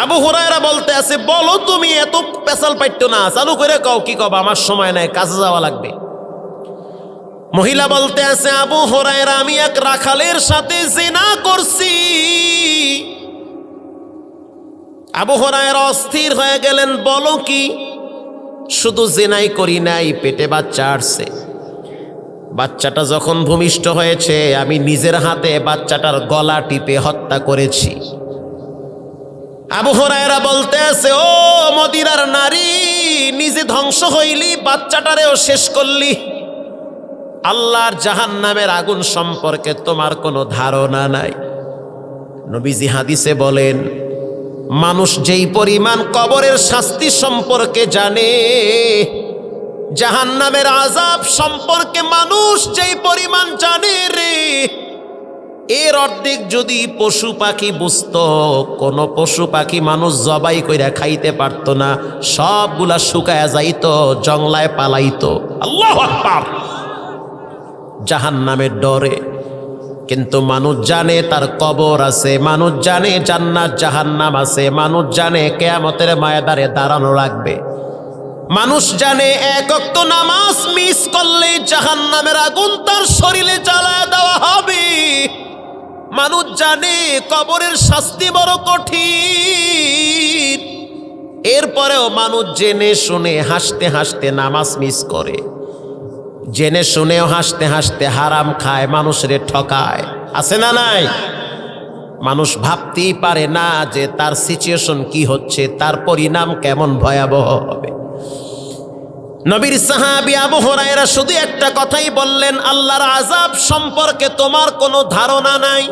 আবু হুরায়রা বলতে আছে, বলো তুমি, এত পেশাল পাইতো না, চালু করে কও, কি কব, আমার সময় নাই, কাজে যাওয়া লাগবে। মহিলা বলতে আছে, আবু হুরায়রা, আমি এক রাখালের সাথে জিনা করছি। আবু হুরায়রা অস্থির হয়ে গেলেন, বলো কি? শুধু জিনাই করি নাই, পেটে বাচ্চা আসছে। বাচ্চাটা যখন ভূমিষ্ঠ হয়েছে, আমি নিজের হাতে বাচ্চাটার গলা টিপে হত্যা করেছি। আবু হুরায়রা বলতে আছে, ও মদিনার নারী, নিজে ধ্বংস হইলি, বাচ্চাটারেও শেষ করলি। আল্লাহর জাহান্নামের আগুন সম্পর্কে তোমার কোনো ধারণা নাই। নবীজি হাদিসে বলেন, মানুষ যেই পরিমাণ কবরের শাস্তি সম্পর্কে জানে, জাহান্নামের আযাব সম্পর্কে মানুষ যেই পরিমাণ জানে রে, এর অর্ধেক যদি পশু পাখি বুঝতো, কোন পশু পাখি মানুষ জবাই কইরা খাইতে পারতো না, সবগুলা শুকায়া যাইতো, জংলায় পালাইতো। আল্লাহু আকবার। জাহান্নামের ডরে। কিন্তু মানুষ জানে তার কবর আছে, মানুষ জানে জান্নাত জাহান্নাম আছে, মানুষ জানে কিয়ামতের ময়দানে দাঁড়ানো লাগবে, মানুষ জানে এক ওয়াক্ত নামাজ মিস করলে জাহান্নামের আগুন তার শরীরে জ্বালায় দেওয়া হবে, মানুষ জানে কবরের শাস্তি বড় কঠিন, এরপরেও মানুষ জেনে শুনে হাসতে হাসতে নামাজ মিস করে, জেনে শুনেও হাসতে হাসতে হারাম খায়, মানুষের ঠকায়। আছে না নাই? মানুষ ভাবতেই পারে না যে তার সিচুয়েশন কি হচ্ছে, তার পরিণাম কেমন ভয়াবহ হবে। নবীর সাহাবী আবু হুরায়রা শুধু একটা কথাই বললেন, আল্লাহর আযাব সম্পর্কে তোমার কোনো ধারণা নাই।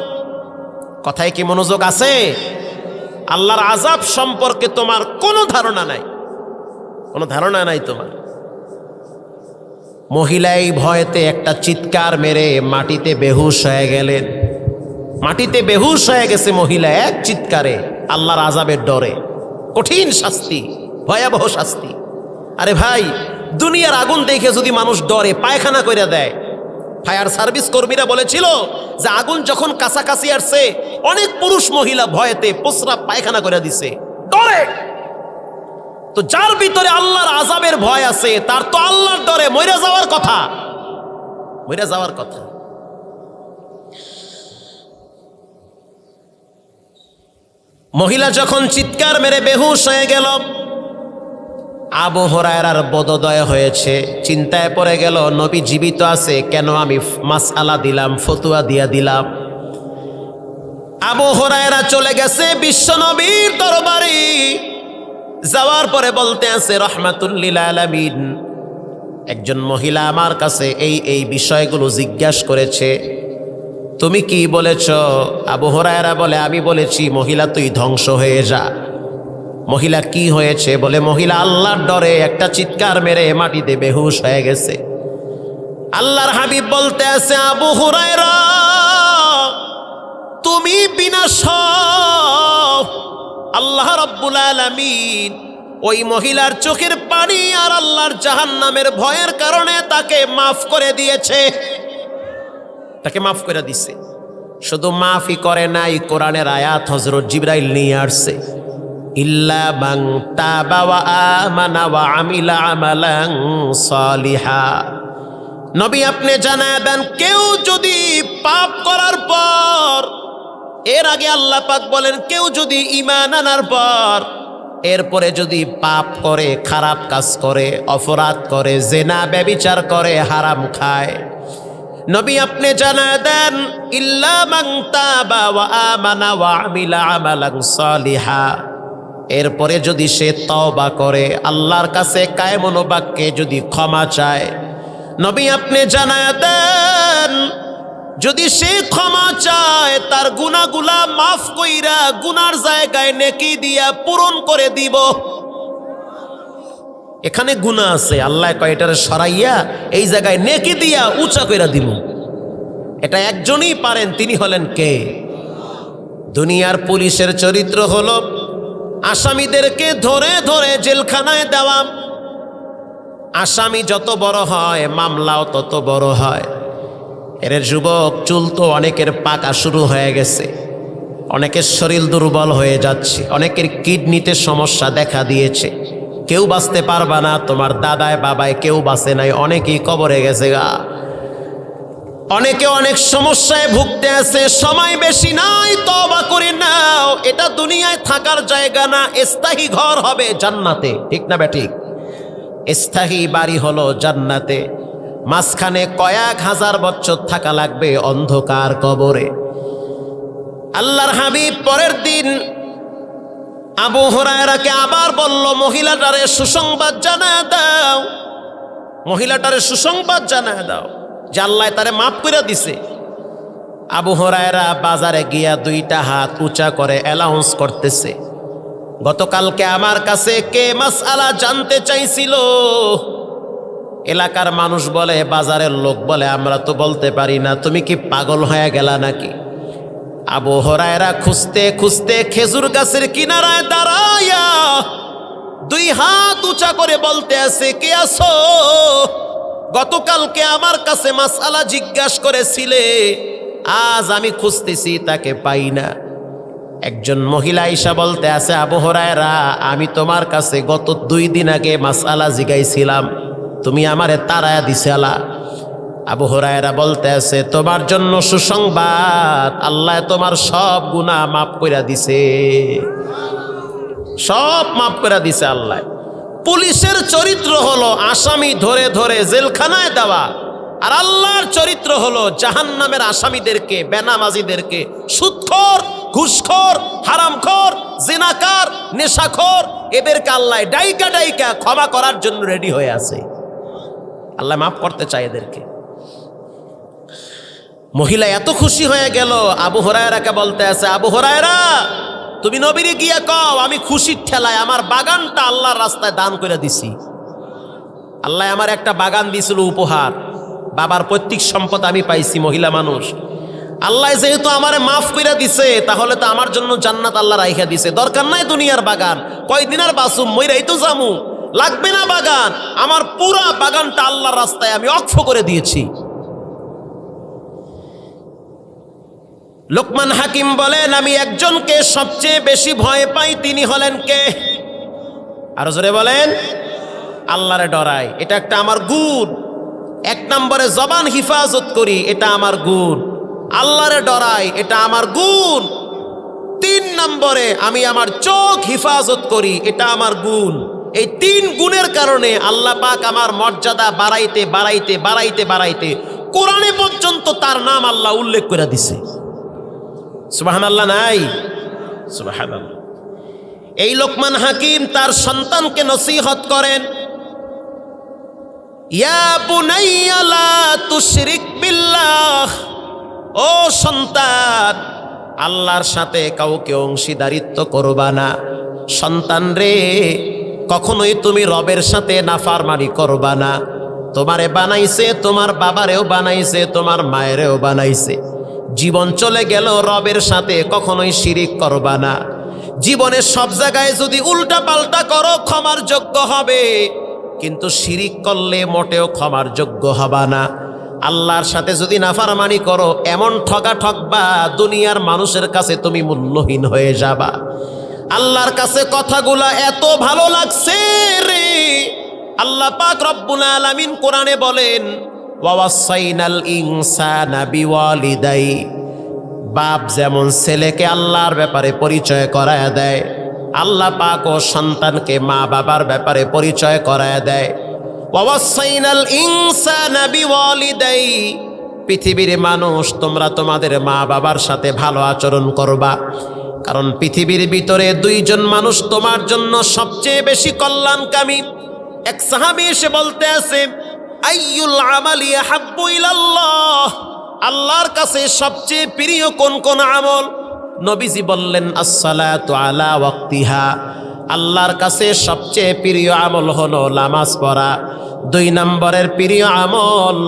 কথায় কি মনোযোগ আছে? আল্লাহর আযাব সম্পর্কে তোমার কোনো ধারণা নাই, কোনো ধারণা নাই তোমার। মহিলা এই ভয়েতে একটা চিৎকার মেরে মাটিতে বেহুশ হয়ে গেলেন। মাটিতে বেহুশ হয়ে গেছে মহিলা এক চিৎকারে, আল্লাহর আযাবের ডরে। কঠিন শাস্তি, ভয়াবহ শাস্তি। আরে ভাই, দুনিয়ার আগুন দেখে যদি মানুষ ডরে, পায়খানা কইরা দেয়। ফায়ার সার্ভিস কর্মীরা বলেছিল যে আগুন যখন কাছাকাছি আসছে, অনেক পুরুষ মহিলা ভয়েতে প্রস্রাব পায়খানা করে দিছে, ডরে। তো যার ভিতরে আল্লাহর আযাবের ভয় আছে, তার তো আল্লাহর ডরে মইরা যাওয়ার কথা, মইরা যাওয়ার কথা। মহিলা যখন চিৎকার মেরে বেহুশ হয়ে গেল, আবু হুরায়রার বোধোদয় হয়েছে, চিন্তায় পড়ে গেল নবী জীবিত আছে, কেন আমি মাসআলা দিলাম, ফতুয়া দিয়া দিলাম। আবু হুরায়রা চলে গেছে বিশ্ব নবীর দরবারে। যাওয়ার পরে বলতে আছে, রাহমাতুল লিল আলামিন, একজন মহিলা আমার কাছে এই বিষয়গুলো জিজ্ঞাসা করেছে, তুমি কি বলেছ? আবু হুরায়রা বলে, আমি বলেছি মহিলা তুই ধ্বংস হয়ে যা। মহিলা কি হয়েছে? বলে, মহিলা আল্লাহর ডরে একটা চিৎকার মেরে মাটিতে বেহুশ হয়ে গেছে। আল্লাহর হাবিব বলতে আছে, আবু হুরায়রা তুমি বিনাশ। আল্লাহ রাব্বুল আলামিন ওই মহিলার চোখের পানি আর আল্লাহর জাহান্নামের ভয়ের কারণে তাকে মাফ করে দিয়েছে, তাকে মাফ করে দিছে। শুধু মাফই করে নাই, কোরআনের আয়াত হযরত জিবরাইল নিয়ে আসছে, ইল্লা মান তাবা ওয়া আমানা ওয়া আমিলা আমালান সালিহা। নবী আপনি জানায় দেন, কেউ যদি পাপ করার পর, এর আগে আল্লাহ পাক বলেন কেউ যদি ঈমান আনার পর এরপরে যদি পাপ করে, খারাপ কাজ করে, অপরাধ করে, জিনা ব্যভিচার করে, হারাম খায়, নবী আপনি জানায় দেন ইল্লা মান তাবা ওয়া আমানা ওয়া আমিলা আমালান সালিহা। এরপরে যদি সে তওবা করে, আল্লাহর কাছে কায়মন বাক্যে যদি ক্ষমা চায়, নবী আপনি জানায় দেন যদি সে ক্ষমা চায়, তার গুনাহগুলা মাফ কইরা গুনার জায়গায় নেকি দিয়া পূরণ করে দিব। এখানে গুনাহ আছে, আল্লাহ কয়টারে সরাইয়া এই জায়গায় নেকি দিয়া উঁচা কইরা দিব। এটা একজনই পারেন, তিনি হলেন কে? দুনিয়ার পুলিশের চরিত্র হলো আসামিদেরকে ধরে ধরে জেলখানায় দেওয়া। আসামি যত বড় হয়, মামলাও তত বড় হয়। এর যুবক, চুল তো অনেকের পাকা শুরু হয়ে গেছে, অনেকের শরীর দুর্বল হয়ে যাচ্ছে, অনেকের কিডনিতে সমস্যা দেখা দিয়েছে। কেউ বাঁচতে পারবা না, তোমার দাদায় বাবায় কেউ বাঁচে নাই, অনেকেই কবরে গেছে গা। অনেকে অনেক সমস্যায় ভুগতে আছে, সময় বেশি নাই, তওবা করে নাও। এটা দুনিয়ায় থাকার জায়গা না, স্থায়ী ঘর হবে জান্নাতে। ঠিক না বেঠিক? স্থায়ী বাড়ি হলো জান্নাতে, মাঝখানে কয়েক হাজার বছর থাকা লাগবে অন্ধকার কবরে। আল্লাহর হাবিব পরের দিন আবু হুরায়রাকে আবার বলল, মহিলাটারে সুসংবাদ জানায় দাও, মহিলাটারে সুসংবাদ জানায় দাও যে আল্লাহ তারে মাফ করে দিছে। আবু হুরায়রা বাজারে গিয়া দুইটা হাত উঁচা করে অ্যালাউন্স করতেছে, গতকালকে আমার কাছে কে মাসআলা জানতে চাইছিল। এলাকার মানুষ বলে, বাজারের লোক বলে, আমরা তো বলতে পারি না, তুমি কি পাগল হয়ে গেলা নাকি? আবু হুরায়রা খুঁজতে খুঁজতে খেজুর গাছের কিনারায় দাঁড়ায়া দুই হাত উঁচা করে বলতে আছে, কে আছো? গতকালকে আমার কাছে মাসআলা জিজ্ঞাসা করেছিলে, আজ আমি খুঁজতেছি, তাকে পাই না। একজন মহিলা আয়েশা বলতে আছে, আবু হুরায়রা, আমি তোমার কাছে গত 2 দিন আগে মাসআলা জিগাইছিলাম, তুমি আমারে তাড়ায়া দিছিলা। আবু হুরায়রা বলতে আছে, তোমার জন্য সুসংবাদ, আল্লাহ তোমার সব গুনাহ মাফ কইরা দিছে, সব মাফ করে দিছে আল্লাহ। পুলিশের চরিত্র হলো আসামি ধরে ধরে জেলখানায় দেওয়া, আর আল্লাহর চরিত্র হলো জাহান্নামের আসামিদেরকে, বেনামাজিদেরকে, সুদখোর, ঘুষখোর, হারামখোর, জিনাকার, নেশাখোর, এদেরকে আল্লাহ ডাইকা ডাইকা ক্ষমা করার জন্য রেডি হয়ে আছে। আল্লাহ মাফ করতে চায় এদেরকে। মহিলা এত খুশি হয়ে গেল, আবু হুরায়রাকে বলতে আছে, আবু হুরায়রা তুমি নবীরে গিয়া কও আমি খুশির ঠেলায় আমার বাগানটা আল্লাহর রাস্তায় দান করে দিছি। আল্লাহ আমার একটা বাগান দিয়েছিল উপহার, বাবার পৈতৃক সম্পদ আমি পাইছি, মহিলা মানুষ। আল্লাহ যেহেতু আমারে মাফ করে দিছে, তাহলে তো আমার জন্য জান্নাত আল্লাহ রাইখা দিছে, দরকার নাই দুনিয়ার বাগান, কয়দিন আর বাসুম, মইরাই তো জামু, লাগবে না বাগান, আমার পুরা বাগানটা আল্লাহর রাস্তায় আমি অক্ষ করে দিয়েছি। লোকমান হাকিম বলেন, আমি একজনকে সবচেয়ে বেশি ভয় পাই, তিনি হলেন কে? আরো জোরে বলেন। আল্লাহরে ডরাই, এটা একটা আমার গুণ। এক নম্বরে জবান হিফাজত করি, এটা আমার গুণ। আল্লাহরে ডরাই, এটা আমার গুণ। 3 নম্বরে আমি আমার চোখ হিফাজত করি, এটা আমার গুণ। এই 3 গুণের কারণে আল্লাহ পাক আমার মর্যাদা বাড়াইতে বাড়াইতে বাড়াইতে বাড়াইতে কোরআনে পর্যন্ত তার নাম আল্লাহ উল্লেখ করে দিছে। সুবহানাল্লাহ নাই? সুবহানাল্লাহ। এই লোকমান হাকিম তার সন্তানকে নসিহত করেন, ইয়া বুনাইয়া লা তুশরিক বিল্লাহ, ও সন্তান আল্লাহর সাথে কাউকে অংশীদারিত্ব করবা না। সন্তান রে, কখনোই তুমি রবের সাথে নাফরমানি করবা না। তোমারে বানাইছে, তোমার বাবারেও বানাইছে, তোমার মায়েরও বানাইছে। জীবন চলে গেল, রবের সাথে কখনোই শিরিক করবা না। জীবনের সব জায়গায় যদি উল্টা পাল্টা করো ক্ষমার যোগ্য হবে, কিন্তু শিরিক করলে মোটেও ক্ষমার যোগ্য হবা না। আল্লাহর সাথে যদি নাফরমানি করো, এমন ঠগা ঠকবা দুনিয়ার মানুষের কাছে তুমি মূল্যহীন হয়ে যাবা। আল্লাহর কাছে কথাগুলা এত ভালো লাগছে রে, আল্লাহ পাক রব্বুল আলামিন কোরআনে বলেন, ওয়াসাইনাল ইনসানা বিওয়ালিদাই, বাপ যেমন ছেলেকে আল্লাহর ব্যাপারে পরিচয় করায় দেয়, আল্লাহ পাক ও সন্তানকে মা বাবার ব্যাপারে পরিচয় করায় দেয়। ওয়াসাইনাল ইনসানা বিওয়ালিদাই, পৃথিবীর মানুষ তোমরা তোমাদের মা বাবার সাথে ভালো আচরণ করবা, কারণ পৃথিবীর ভিতরে 2 জন মানুষ তোমার জন্য সবচেয়ে বেশি কল্যাণকামী। এক সাহাবী এসে বলতে আছে, আইয়ুল আমালি আহাব্বু ইলাল্লাহ, আল্লাহর কাছে সবচেয়ে প্রিয় কোন কোন আমল? নবীজি বললেন, আসসালাতু আলা ওয়াক্তিহা, আল্লাহর কাছে সবচেয়ে প্রিয় আমল হলো নামাজ পড়া। 2 নম্বরের প্রিয় আমল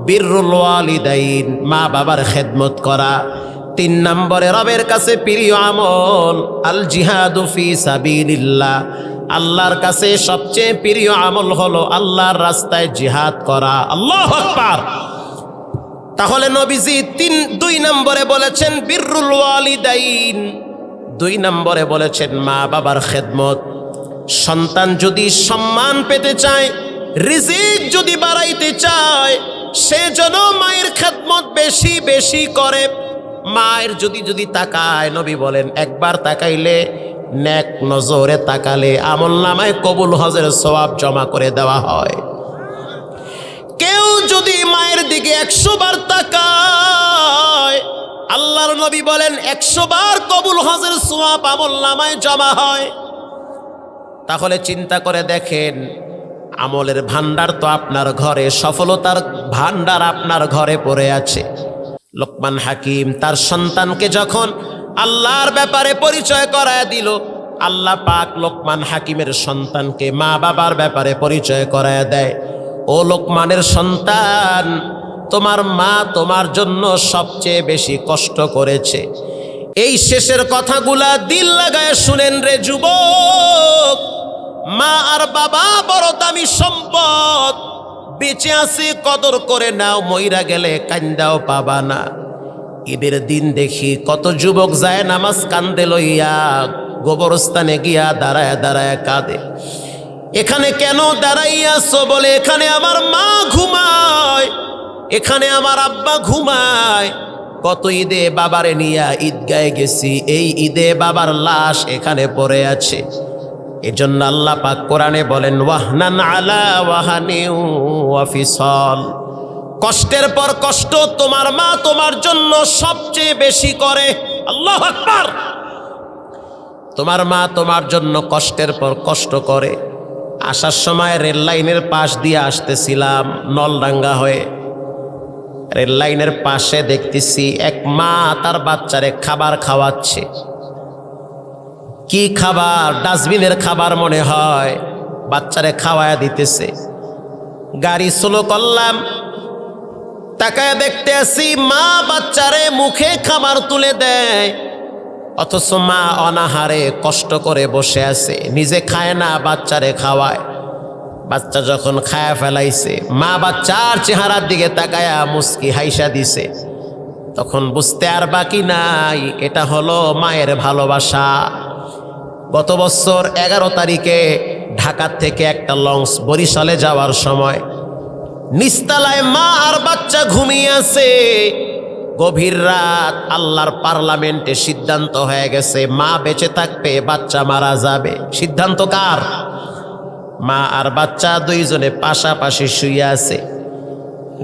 বিররুল ওয়ালিদাইন, মা বাবার খেদমত করা। 3 নম্বরে রবের কাছে প্রিয় আমল আল জিহাদু ফি সাবিলিল্লাহ, আল্লাহর কাছে সবচেয়ে প্রিয় আমল হলো আল্লাহর রাস্তায় জিহাদ করা। আল্লাহু আকবার। তাহলে নবীজি 2 নম্বরে বলেছেন বিররুল ওয়ালিদাইন, 2 নম্বরে বলেছেন মা বাবার খেদমত। সন্তান যদি সম্মান পেতে চায়, রিজিক যদি বাড়াইতে চায়, সে যেন মায়ের খেদমত বেশি বেশি করে। মায়ের যদি তাকায়, নবী বলেন একবার তাকাইলে, নেক নজরে তাকালে আমলনামায় কবুল হজের সওয়াব জমা করে দেওয়া হয়। কেউ যদি মায়ের দিকে 100 বার তাকায়, আল্লাহর নবী বলেন 100 বার কবুল হজের সওয়াব আমলনামায় জমা হয়। তাহলে চিন্তা করে দেখেন, আমলের ভান্ডার তো আপনার ঘরে, সফলতার ভান্ডার আপনার ঘরে পড়ে আছে। লোকমান হাকিম তার সন্তানকে যখন আল্লাহর ব্যাপারে পরিচয় করায় দিল, আল্লাহ পাক লোকমান হাকিমের সন্তানকে মা বাবার ব্যাপারে পরিচয় করায় দেয়, ও লোকমানের সন্তান, তোমার মা তোমার জন্য সবচেয়ে বেশি কষ্ট করেছে। এই শেষের কথাগুলা দিল লাগায় শুনেন রে যুবক। মা আর বাবা বড় দামি সম্পদ, বেঁচে আছে কদর করে নাও, মইরা গেলে কান্দাও পাবা না। ঈদের দিন দেখি কত যুবক যায় নামাজ কান্দে লইয়া গোবরস্থানে গিয়া দাঁড়ায় দাঁড়ায় কাঁদে। এখানে কেন দাঁড়াইয়াছো? বলে এখানে আমার মা ঘুমায়, এখানে আমার আব্বা ঘুমায়। কত ঈদে বাবারে নিয়া ঈদগাহে গেছি, এই ঈদে বাবার লাশ এখানে পড়ে আছে। এজন্য আল্লাহ পাক কোরআনে বলেন ওয়াহনান আলা ওয়াহানিউ ওয়া ফিসাল, কষ্টের পর কষ্ট তোমার মা তোমার জন্য সবচেয়ে বেশি করে। আল্লাহু আকবার। তোমার মা তোমার জন্য কষ্টের পর কষ্ট করে। আসার সময় রেল লাইনের পাশ দিয়ে আসতেছিলাম নলডাঙ্গা হয়ে, রেল লাইনের পাশে দেখতেছি এক মা তার বাচ্চারে খাবার খাওয়াচ্ছে। কি খাবার? ডাস্টবিনের খাবার মনে হয়, বাচ্চারে খাওয়ায়া দিতেছে। গাড়ি স্লো করলাম, তাকায় দেখতে আসি মা বাচ্চারে মুখে খাবার তুলে দেয়, অথচ মা অনাহারে কষ্ট করে বসে আছে, নিজে খায় না, বাচ্চারে খাওয়ায়। বাচ্চা যখন খায়া ফেলাইছে, মা বাচ্চার চেহারার দিকে তাকায়া মুস্কি হাইসা দিছে। তখন বুঝতে আর বাকি নাই, এটা হলো মায়ের ভালোবাসা। গত বছর 11 তারিখে ঢাকা থেকে একটা লঞ্চ বরিশালে যাওয়ার সময় নিস্তালায় মা আর বাচ্চা ঘুমিয়ে আছে। গভীর রাত, আল্লাহর পার্লামেন্টে সিদ্ধান্ত হয়ে গেছে মা বেঁচে থাকবে, বাচ্চা মারা যাবে। সিদ্ধান্ত কার? মা আর বাচ্চা দুইজনে পাশাপাশি শুয়ে আছে।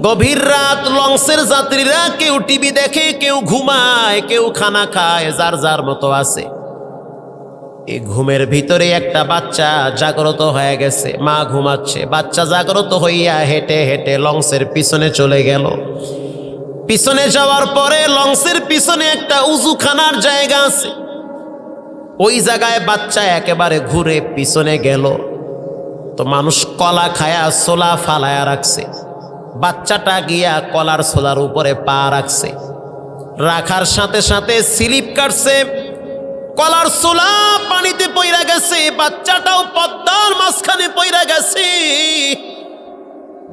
গভীর রাত, লঞ্চের যাত্রীরা কেউ টিভি দেখে, কেউ ঘুমায়, কেউ খানা খায়, যার যার মতো আছে। এই ঘুমের ভিতরে একটা বাচ্চা জাগ্রত হয়ে গেছে। মা ঘুমাচ্ছে, বাচ্চা জাগ্রত হইয়া হেঁটে হেঁটে লঞ্চের পিছনে চলে গেল। পিছনে যাওয়ার পরে লঞ্চের পিছনে একটা উজুখানার জায়গা আছে, ওই জায়গায় বাচ্চা একেবারে ঘুরে পিছনে গেল। তো মানুষ কলা খায়া ছোলা ফালায়া রাখছে, বাচ্চাটা গিয়া কলার ছোলার উপরে পা রাখছে। রাখার সাথে সাথে স্লিপ কাটছে, কলার ছোলা পানিতে পইরা গেছে, বাচ্চাটাও পদ্মার মাঝখানে পইরা গেছে,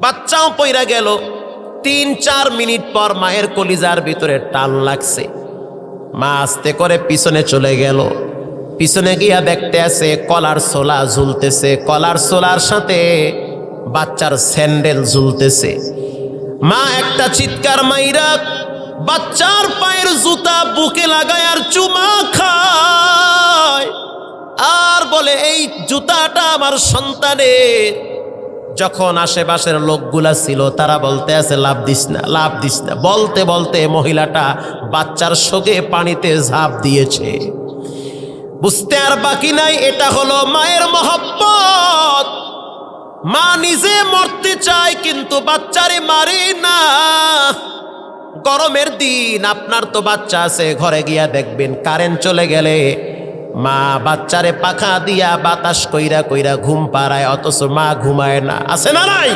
বাচ্চাও পইরা গেল। 3-4 মিনিট পর মায়ের কলিজার ভিতরে টান লাগছে, মা আস্তে করে পিছনে চলে গেল। পিছনে গিয়া দেখতে আছে কলার ছোলা ঝুলতেছে, কলার ছোলার সাথে বাচ্চার স্যান্ডেল ঝুলতেছে। মা একটা চিৎকার মাইরা বাচ্চার পায়ের জুতা বুকে লাগায় আর চুমা খায়, আর বলে এই জুতাটা আমার সন্তানের। যখন আশেপাশের লোকগুলা ছিল তারা বলতে আছে লাভ দিস না, লাভ দিস না। বলতে বলতে মহিলাটা বাচ্চার শোকে পানিতে ঝাঁপ দিয়েছে। বুঝতে আর বাকি নাই, এটা হলো মায়ের মহব্বত। মা নিজে মরতে চায় কিন্তু বাচ্চারে মারে না। গরমের দিন, আপনার তো বাচ্চা আছে, ঘরে গিয়া দেখবেন কারেন্ট চলে গেলে মা বাচ্চারে পাখা দিয়া বাতাস কইরা কইরা ঘুম পাড়ায়, অথচ মা ঘুমায় না। আছে না নাই?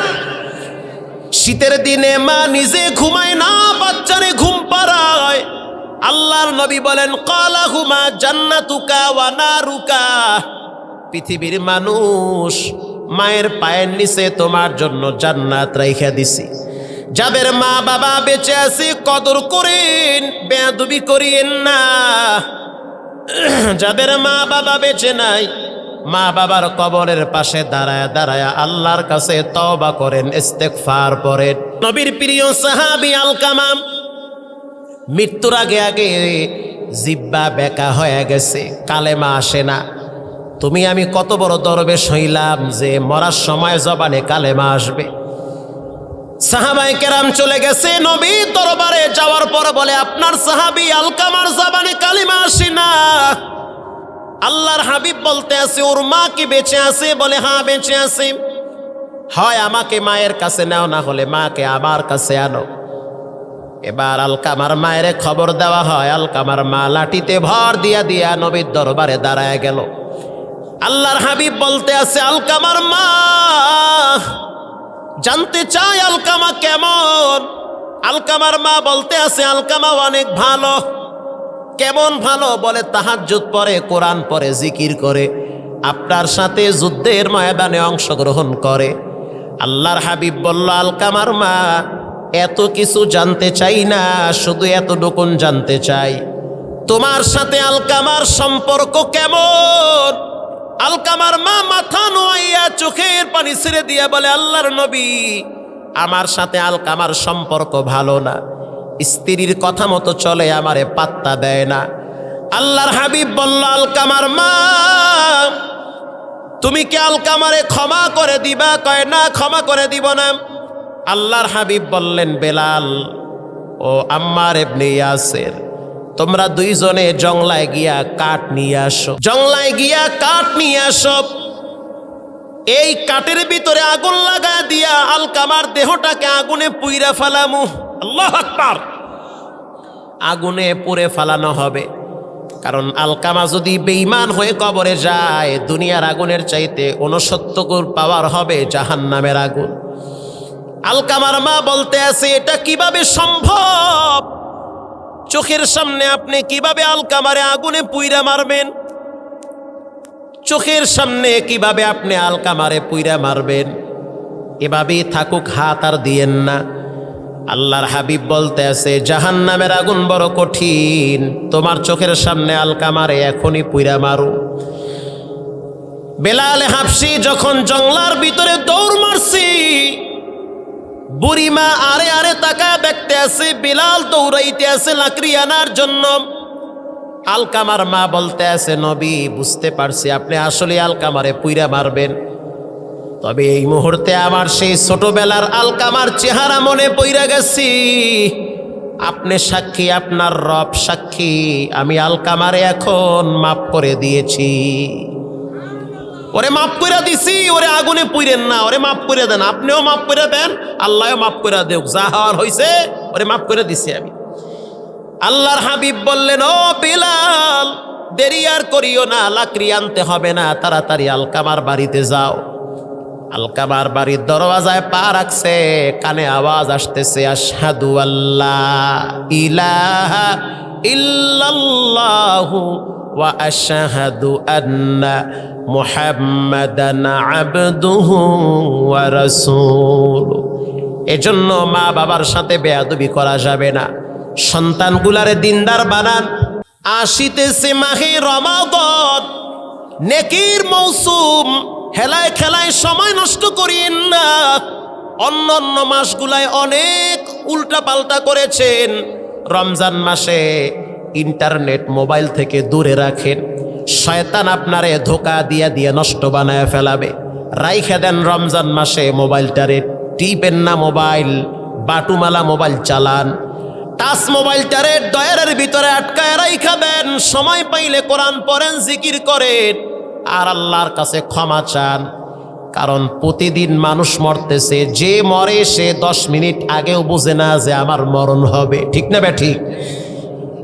শীতের দিনে মা নিজে ঘুমায় না, বাচ্চারে ঘুম পাড়ায়। আল্লাহর নবী বলেন কালাহুমা জান্নাতুকা ওয়া নারুকা, পৃথিবীর মানুষ মায়ের পায়ের নিচে তোমার জন্য জান্নাত রাইখা দিছি। যাদের মা বাবা বেঁচে আছে কদর করেন, বেয়াদবি করিয়েন না। যাদের মা বাবা বেঁচে নাই, মা বাবার কবরের পাশে দাঁড়ায় দাঁড়ায় আল্লাহর কাছে তওবা করেন, ইস্তেগফার পড়েন। নবীর প্রিয় সাহাবী আলকামা মৃত্যুর আগে আগে জিব্বা বেঁকা হয়ে গেছে, কালেমা আসে না। তুমি আমি কত বড় দরবেশ হইলাম যে মরার সময় জবানে কালেমা আসবে। সাহাবায়ে কেরাম চলে গেছে নবীর দরবারে, যাওয়ার পর বলে আপনার সাহাবী আলকামার জবানে কালেমা আসে না। আল্লাহর হাবিব বলতে আছে ওর মা কি বেঁচে আছে? বলে হ্যাঁ বেঁচে আছে। হয় আমাকে মায়ের কাছে নাও, না হলে মাকে আমার কাছে আনো। এবার আলকামার মায়ের খবর দেওয়া হয়। আলকামার মা লাঠিতে ভর দিয়া দিয়া নবীর দরবারে দাঁড়ায় গেল। আল্লাহর হাবিব বলতে আছে আলকামার মা জানতে চাই আলকামা কেমন। আলকামার মা বলতে আছে আলকামা অনেক ভালো। কেমন ভালো? বলে তাহাজ্জুদ পড়ে, কোরআন পড়ে, জিকির করে, আপনার সাথে যুদ্ধের ময়দানে অংশগ্রহণ করে। আল্লাহর হাবিব বলল আলকামার মা এত কিছু জানতে চাই না, শুধু এতটুকুন জানতে চাই তোমার সাথে আলকামার সম্পর্ক কেমন। আলকামার মা মাথা নোয়াইয়া চোখের পানি ছেড়ে দিয়া বলে আল্লাহর নবী আমার সাথে আলকামার সম্পর্ক ভালো না, স্ত্রীর কথা মতো চলে, আমারে পাত্তা দেয় না। আল্লাহর হাবিব বলল, আলকামার মা, তুমি কি আলকামারে ক্ষমা করে দিবা? কয় না, ক্ষমা করে দিব না। আল্লাহর হাবিব বললেন, বেলাল ও আম্মার ইবনে ইয়াসির, তোমরা দুইজনে জংলায় গিয়া কাঠ নিয়ে আসো। জংলায় গিয়া কাঠ নিয়ে আসো। এই কাঠের ভিতরে আগুন লাগা দিয়া আলকামার দেহটাকে আগুনে পুইরা ফেলামু। আল্লাহু আকবার। আগুনে পুড়ে ফেলানো হবে, কারণ আলকামা যদি বেঈমান হয়ে কবরে যায়, দুনিয়ার আগুনের চাইতে 69 গুণ পাওয়ার হবে জাহান্নামের আগুন। আলকামার মা বলতে আছে, এটা কিভাবে সম্ভব? চোখের সামনে আপনি কিভাবে আলকামারে আগুনে পুইরা মারবেন? চোখের সামনে কিভাবে আপনি আলকামারে পুইরা মারবেন? এভাবেই থাকুক, হাত আর দিয়েন না। আল্লাহর হাবিব বলতে আছে, জাহান্নামের আগুন বড় কঠিন, তোমার চোখের সামনে আলকামারে এখনই পুইরা মারো। বেলাল হাবশি যখন জংলার ভিতরে দৌড় মারছি, বুড়িমা আরে আরে তাকায় দেখতে আছে, বেলাল দৌড়াইতে আছে লাকড়ি আনার জন্য। আলকামার মা বলতে আছে, নবী, বুঝতে পারছি আপনি আসলে আলকামারে পুইরা মারবেন, তবে এই মুহূর্তে আমার সেই ছোটবেলার আলকামার চেহারা মনে পইরা গেছি। আপনি সাক্ষী, আপনার রব সাক্ষী, আমি আলকামারে এখন মাফ করে দিয়েছি। ওরে মাফ করে দিছি, ওরে আগুনে পুইরেন না, ওরে মাফ করে দেন। আপনিও মাফ করে দেন, আল্লাহও মাফ করে দেখ, যা হওয়ার হয়েছে ওরে মাফ করে দিছি আমি। আল্লাহর হাবিব বললেন, ও বেলাল, দেরি আর করিও না, লাকড়ি আনতে হবে না, তাড়াতাড়ি আলকামার বাড়িতে যাও। আলকামার বাড়ির দরওয়াজায় পা রাখছে, কানে আওয়াজ আসতেছে, আশহাদু আল্লাহ ইলাহা ইল্লাল্লাহু ওয়া আশহাদু আন্না মুহাম্মাদান আবদুহু ওয়া রাসূলুহু। এজন্য মা বাবার সাথে বেয়াদবি করা যাবে না, সন্তানগুলারে দিনদার বানান। আসিতেছে মাহে রমাদান, নেকির মৌসুম, হেলায় খেলায় সময় নষ্ট করিয়েন না। অন্য অন্য মাসগুলায় অনেক উল্টা পাল্টা করেছেন, রমজান মাসে ইন্টারনেট মোবাইল থেকে দূরে রাখেন, শয়তান আপনারে ধোকা দিয়া দিয়ে নষ্ট বানায় ফেলাবে। রাইখা দেন রমজান মাসে মোবাইলটারে, টিপেন না মোবাইল, বাটুমালা মোবাইল চালান। টাচ মোবাইলটারে ডয়ারের ভিতরে আটকায় রাইখা দেন, সময় পাইলে কোরআন পড়েন, জিকির করেন, আর আল্লাহর কাছে ক্ষমা চান। কারণ প্রতিদিন মানুষ মরতেছে, যে মরে সে 10 মিনিট আগেও বুঝে না যে আমার মরণ হবে, ঠিক না বে ঠিক?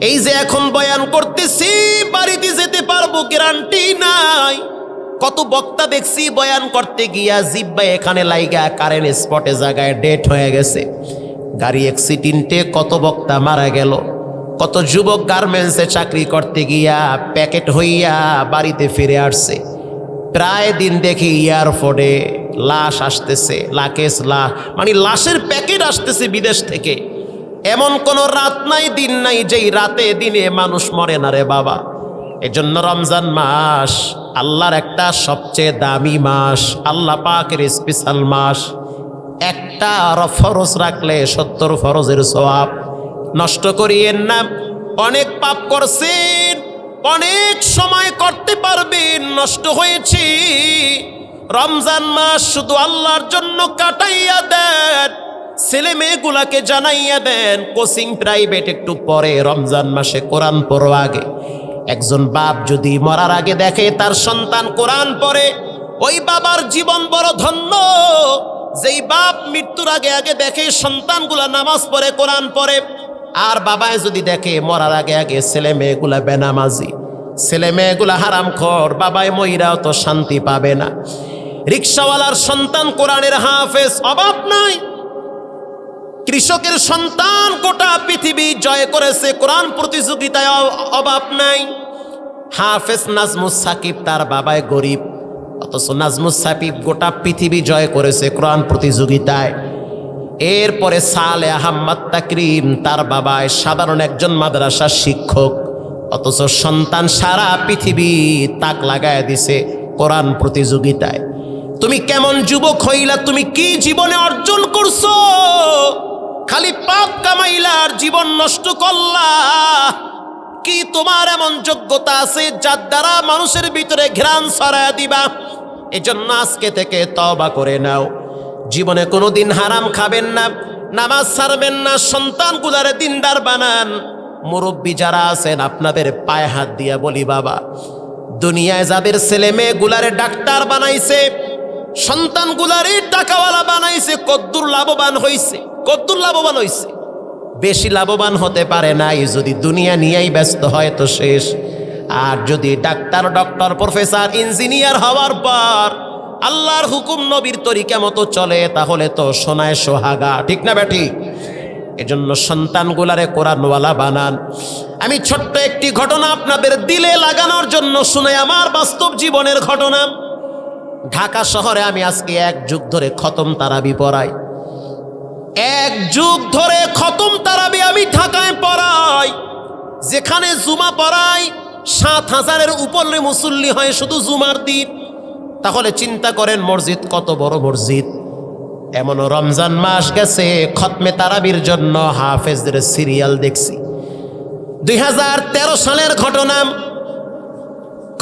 এই যে এখন বয়ান করতেছি, বাড়িতে যেতে পারবো গ্যারান্টি নাই। কত বক্তা দেখছি বয়ান করতে গিয়া জিব্বা এখানে লাইগা কারেন্ট স্পটে জায়গায় ডেট হয়ে গেছে। গাড়ি অ্যাক্সিডেন্টে কত বক্তা মারা গেল। কত যুবক গার্মেন্টসে চাকরি করতে গিয়া প্যাকেট হইয়া বাড়িতে ফিরে আসছে। প্রায় দিন দেখি এয়ারপোর্টে লাশ আসতেছে, লাশ, মানে লাশের প্যাকেট আসতেছে বিদেশ থেকে। এমন কোনো রাত নাই, দিন নাই যেই রাতে দিনে মানুষ মরে না রে বাবা। এজন্য রমজান মাস আল্লাহর একটা সবচেয়ে দামি মাস, আল্লাহ পাকের স্পেশাল মাস। একটা ফরজ রাখলে 70 ফরজের সওয়াব। নষ্ট করিয়েন না। অনেক পাপ করছেন, অনেক সময় করতে পারবেন, নষ্ট হয়েছে। রমজান মাস শুধু আল্লাহর জন্য কাটাইয়া দেন, ছেলে মেয়েগুলাকে জানাইয়া দেন কোচিং প্রাইভেট একটু পরে, রমজান মাসে কোরআন পড়ো আগে। একজন বাপ যদি মরার আগে দেখে তার সন্তান কোরআন পড়ে, ওই বাবার জীবন বড় ধন্য। যেই বাপ মৃত্যুর আগে আগে দেখে সন্তানগুলা নামাজ পড়ে, কোরআন পড়ে, আর বাবায় যদি দেখে মরার আগে আগে ছেলে মেয়েগুলা বেনামাজি, ছেলে মেয়েগুলা হারামখোর, বাবায় মইরাও তো শান্তি পাবে না। রিক্সাওয়ালার সন্তান কোরআনের হাফেজ, অভাব নাই। কৃষকের সন্তান গোটা পৃথিবী জয় করেছে, কোরআন প্রতিযোগিতায় অভাব নাই। হাফেজ নাজমুস সাকিব, তার বাবায় গরিব, অথচ নাজমুস সাকিব গোটা পৃথিবী জয় করেছে কোরআন প্রতিযোগিতায়। এরপরে সালে আহমদ তাকরিম, তার বাবায় সাধারণ একজন মাদ্রাসার শিক্ষক, অথচ সন্তান সারা পৃথিবী তাক লাগায় দিছে কোরআন প্রতিযোগিতায়। তুমি কেমন যুবক হইলা, তুমি কি জীবনে অর্জন করছো? খালি পাপ কামাইলা আর জীবন নষ্ট করলা। কি তোমার এমন যোগ্যতা আছে যার দ্বারা মানুষের ভিতরে ঘ্রাণ ছড়ায়া দিবা? এজন্য আজকে থেকে তওবা করে নাও, জীবনে কোনোদিন হারাম খাবেন না, নামাজ ছাড়বেন না, সন্তানগুলারে দিনদার বানান। মুরব্বী যারা আছেন আপনাদের পায়ে হাত দিয়া বলি, বাবা, দুনিয়ায় যাদের ছেলে মেয়ে গুলারে ডাক্তার বানাইছে, সন্তানগুলারে টাকাওয়ালা বানাইছে, কদ্দুর লাভবান হইছে? কদ্দুর লাভবান হইছে? বেশি লাভবান হতে পারে নাই। যদি দুনিয়া নিয়েই ব্যস্ত হয় তো শেষ। আর যদি ডাক্তার, ডক্টর, প্রফেসর, ইঞ্জিনিয়ার হওয়ার পর আল্লাহর হুকুম নবীর তরিকা মতো চলে, তাহলে তো সোনায় সোহাগা। ঠিক না বেটি? এজন্য সন্তানগুলারে কোরআনওয়ালা বানান। আমি ছোট্ট একটি ঘটনা আপনাদের দিলে লাগানোর জন্য শুনে, আমার বাস্তব জীবনের ঘটনা। ঢাকা শহরে আমি আজকে 1 যুগ ধরে খতম তারাবি পড়াই। 1 যুগ ধরে খতম তারাবি আমি ঢাকায় পড়াই। যেখানে জুমা পড়াই 7,000-এর উপরে মুসল্লি হয় শুধু জুমার দিন। তাহলে চিন্তা করেন মসজিদ কত বড় মসজিদ। এমন রমজান মাস গেছে, খতমে তারাবির জন্য হাফেজদের সিরিয়াল দেখছি। 2013 সালের ঘটনা।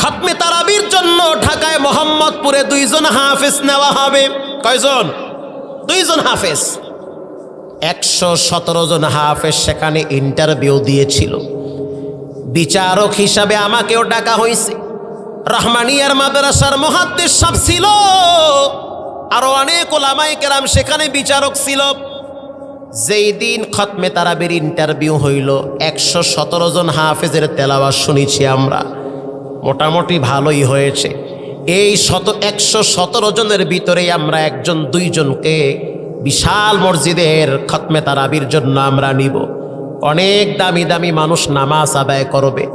খতমে তারাবির জন্য ঢাকায় মোহাম্মদপুরে 2 জন হাফেজ নেওয়া হবে। কয়জন? 2 জন হাফেজ। 117 জন হাফেজ সেখানে ইন্টারভিউ দিয়েছিল। বিচারক হিসাবে আমাকেও ডাকা হয়েছে। রহমানিয়ার মাদ্রাসার মুহাদ্দিস সাহেব ছিল, আরো অনেক উলামায়ে কেরাম সেখানে বিচারক ছিল। যেই দিন খতমে তারাবির ইন্টারভিউ হইল, 117 জন হাফেজের তেলাওয়াত শুনেছি আমরা। মোটামুটি ভালোই হয়েছে। এই 117 জনের ভিতরেই আমরা 1-2 জনকে বিশাল মসজিদের খতমে তারাবির জন্য আমরা নিব। অনেক দামি দামি মানুষ নামাজ আদায় করবে।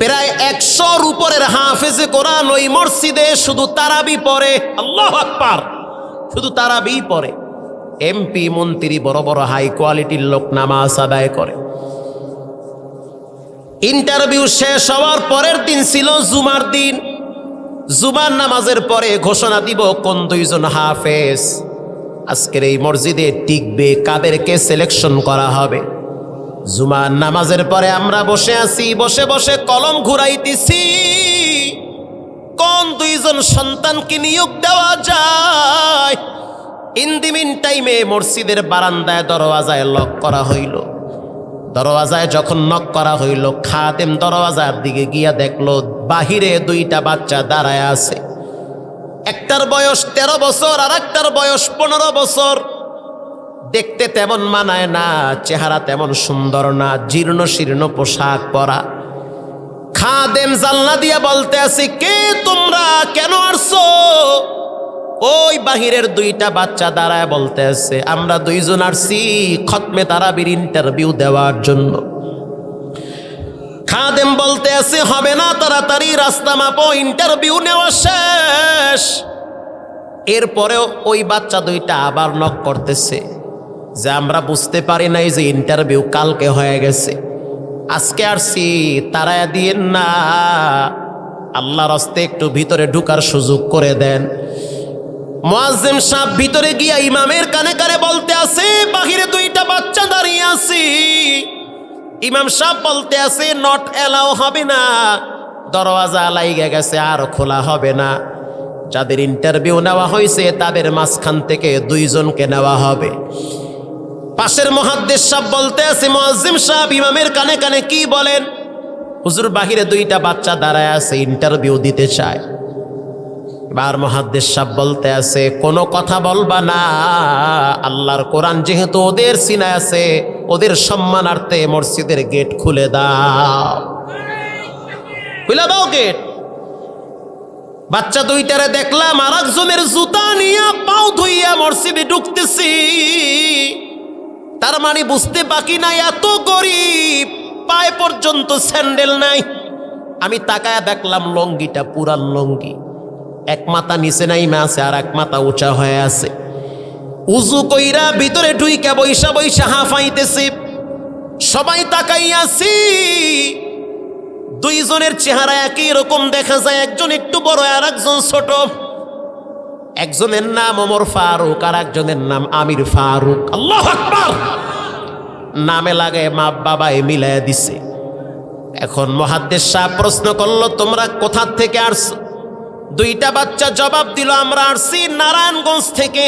প্রায় 100-র উপরের হাফেজে কোরআন ওই মসজিদে শুধু তারাবি পড়ে। আল্লাহু আকবার! শুধু তারাবি পড়ে। এমপি, মন্ত্রী, বড় বড় হাই কোয়ালিটির লোক নামাজ আদায় করে। ইন্টারভিউ শেষ হওয়ার পরের দিন ছিল জুমার দিন। জুমার নামাজের পরে ঘোষণা দিব কোন 2 জন হাফেজ আজকের এই মসজিদে টিকবে, কাদেরকে সিলেকশন করা হবে। জুমার নামাজের পরে আমরা বসে আছি, বসে বসে কলম ঘুরাইতেছি কোন 2 জন সন্তানকে নিয়োগ দেওয়া যায়। ইন দি মিন টাইমে মসজিদের বারান্দায় দরওয়াজায় লক করা হইল। দরওয়াজায় যখন নক করা হইল, খাদেম দরওয়াজার দিকে গিয়া দেখলো বাহিরে 2টা বাচ্চা দাঁড়ায় আছে। একটার বয়স 13 বছর আর একটার বয়স 15 বছর। দেখতে তেমন মানায় না, চেহারা তেমন সুন্দর না, জীর্ণ শীর্ণ পোশাক পরা। খাদেম জানলা দিয়া বলতে আছে, কে তোমরা, কেন আসছো? ওই বাহিরের 2টা বাচ্চা দাঁড়ায় বলতে আছে, আমরা 2 জন আসছি খতমে তারাবির ইন্টারভিউ দেওয়ার জন্য। খাদেম বলতে আছে, হবে না, তাড়াতাড়ি রাস্তা মাপো, ইন্টারভিউ নেওয়া শেষ। এরপরেও ওই বাচ্চা 2টা আবার নক করতেছে যে আমরা বুঝতে পারি নাই যে ইন্টারভিউ কালকে হয়ে গেছে, আজকে আসছি, তারায়া দিয়েন না, আল্লাহর রাস্তায় একটু ভিতরে ঢুকার সুযোগ করে দেন। মুয়াজ্জিম সাহেব ভিতরে গিয়া ইমামের কানে কানে বলতে আছে, বাহিরে 2টা বাচ্চা দাঁড়িয়ে আছি। ইমাম সাহেব বলতে আছে, নট এলাও, হবে না, দরওয়াজা লাইগা গেছে, আর খোলা হবে না। যাদের ইন্টারভিউ নেওয়া হয়েছে তাদের মাঝখান থেকে 2 জনকে নেওয়া হবে। পাশের মুহাদ্দিস সাহেব বলতে আছে, মুয়াজ্জিম সাহেব ইমামের কানে কানে কি বলেন? হুজুর, বাহিরে 2টা বাচ্চা দাঁড়ায় আছে, ইন্টারভিউ দিতে চায়। এবার মুহাদ্দিস সাহেব বলতে আছে, কোনো কথা বলবা না, আল্লাহর কোরআন যেহেতু ওদের সিনায় আছে, ওদের সম্মানার্থে মসজিদের গেট খুলে দাও, খুলে দাও গেট। বাচ্চা 2টারে দেখলাম আর একজনের জুতা নিয়ে পাও ধুইয়া মসজিদে ঢুকতেছি। তার মানে বুঝতে বাকি নাই এত গরিব, পায়ে পর্যন্ত স্যান্ডেল নাই। আমি তাকায়া দেখলাম লঙ্গিটা পুরান লঙ্গি, এক মাথা নিচে নাইমা আছে আর এক মাথা উঁচা হয়ে আছে। উজু কইরা ভিতরে ঢুইকা বৈশা বৈশা হাঁফাইতেছি। সবাই তাকাইয়াছি, 2 জনের চেহারা একই রকম দেখা যায়, একজন একটু বড় আর একজন ছোট। একজনের নাম ওমর ফারুক আর একজনের নাম আমির ফারুক। আল্লাহু আকবার। নামে লাগে মা বাবাই মিলাইয়া দিছে। এখন মুহাদ্দিস সাহেব প্রশ্ন করলো, তোমরা কোথা থেকে আসছো? দুইটা বাচ্চা জবাব দিল, আমরা আসছি নারায়ণগঞ্জ থেকে।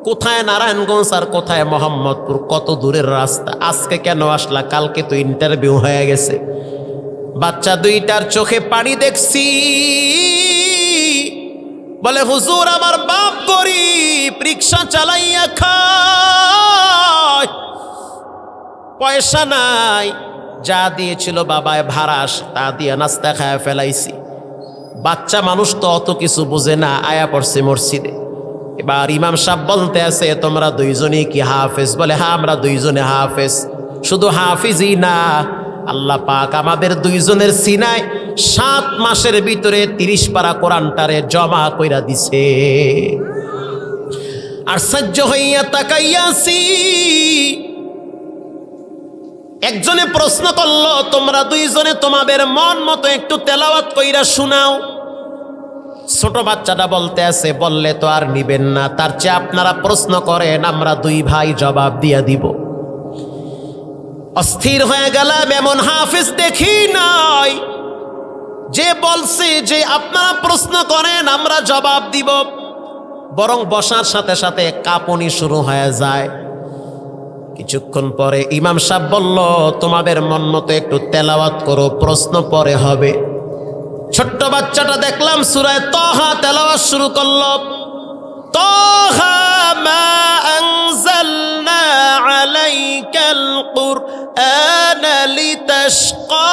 কোথায় নারায়ণগঞ্জ আর কোথায় মোহাম্মদপুর, কত দূরের রাস্তা? আজকে কেন আসলা? কালকে তো ইন্টারভিউ হয়ে গেছে। বাচ্চা দুইটার চোখে পানি দেখছি। বলে, হুজুর আমার বাপ গরিব, রিক্সা চালাইয়া খায়, পয়সা নাই। যা দিয়েছিল বাবায় ভাড়াস, তা দিয়ে নাস্তা খায়া ফেলাইছি। বাচ্চা মানুষ তো অত কিছু বোঝে না, আয়া পড়ছে মসজিদে। এবার ইমাম সাহেব বলতে আছে, তোমরা দুইজনই কি হাফেজ? বলে, হ্যাঁ আমরা দুইজনে হাফেজ। শুধু হাফিজই না, আল্লাহ পাক আমাদের দুইজনের সিনায় 7 মাসের ভিতরে 30 পারা কোরআনটারে জমা কইরা দিছে। আর সহ্য হইয়া তাকাইয়াছি। একজনে প্রশ্ন করলো, তোমরা দুইজনে তোমাদের মন মতো একটু তেলাওয়াত কইরা শোনাও। ছোট বাচ্চাটা বলতে আছে, বললে তো আর নিবেন না, তার চেয়ে আপনারা প্রশ্ন করেন, আমরা দুই ভাই জবাব দিয়া দিব। অস্থির হয়ে গেলাম, এমন হাফেজ দেখি নাই যে বলছে যে আপনারা প্রশ্ন করেন আমরা জবাব দিব। বরং বসার সাথে সাথে কাঁপুনি শুরু হয়ে যায়। কিছুক্ষণ পরে ইমাম সাহেব বলল, তোমাদের মন মতো একটু তেলাওয়াত করো, প্রশ্ন পরে হবে। ছোট্ট বাচ্চাটা দেখলাম সূরা তাহা তেলাওয়াত শুরু করলো। তাহা মা আনজালনা আলাইকাল কুরআনা লিতাশকা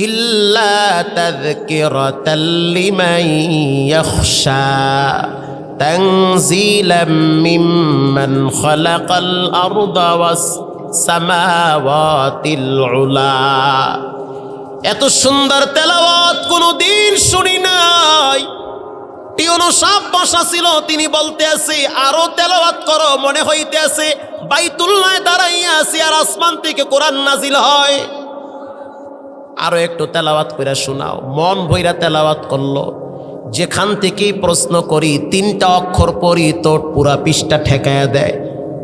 ইল্লা তাযকিরাতাল লিমান ইয়াখশা তানজিলাম মিম্মান খালাকাল আরদা ওয়াস সামাওয়াতিল উলা। এত সুন্দর তেলাওয়াত কোনদিন শুনি নাই। টিউনো সাহেব বসা ছিল, তিনি বলতে আছে আরো তেলাওয়াত করো। মনে হইতে আছে বাইতুল্লাহ দাঁড়াইয়া আছি আর আসমান থেকে কোরআন নাজিল হয়। আরো একটু তেলাওয়াত করে শোনাও। মন ভইরা তেলাওয়াত করলো। যেখান থেকেই প্রশ্ন করি 3টা অক্ষর পড়ি তো পুরা পৃষ্ঠা ঠেকায়া দেয়,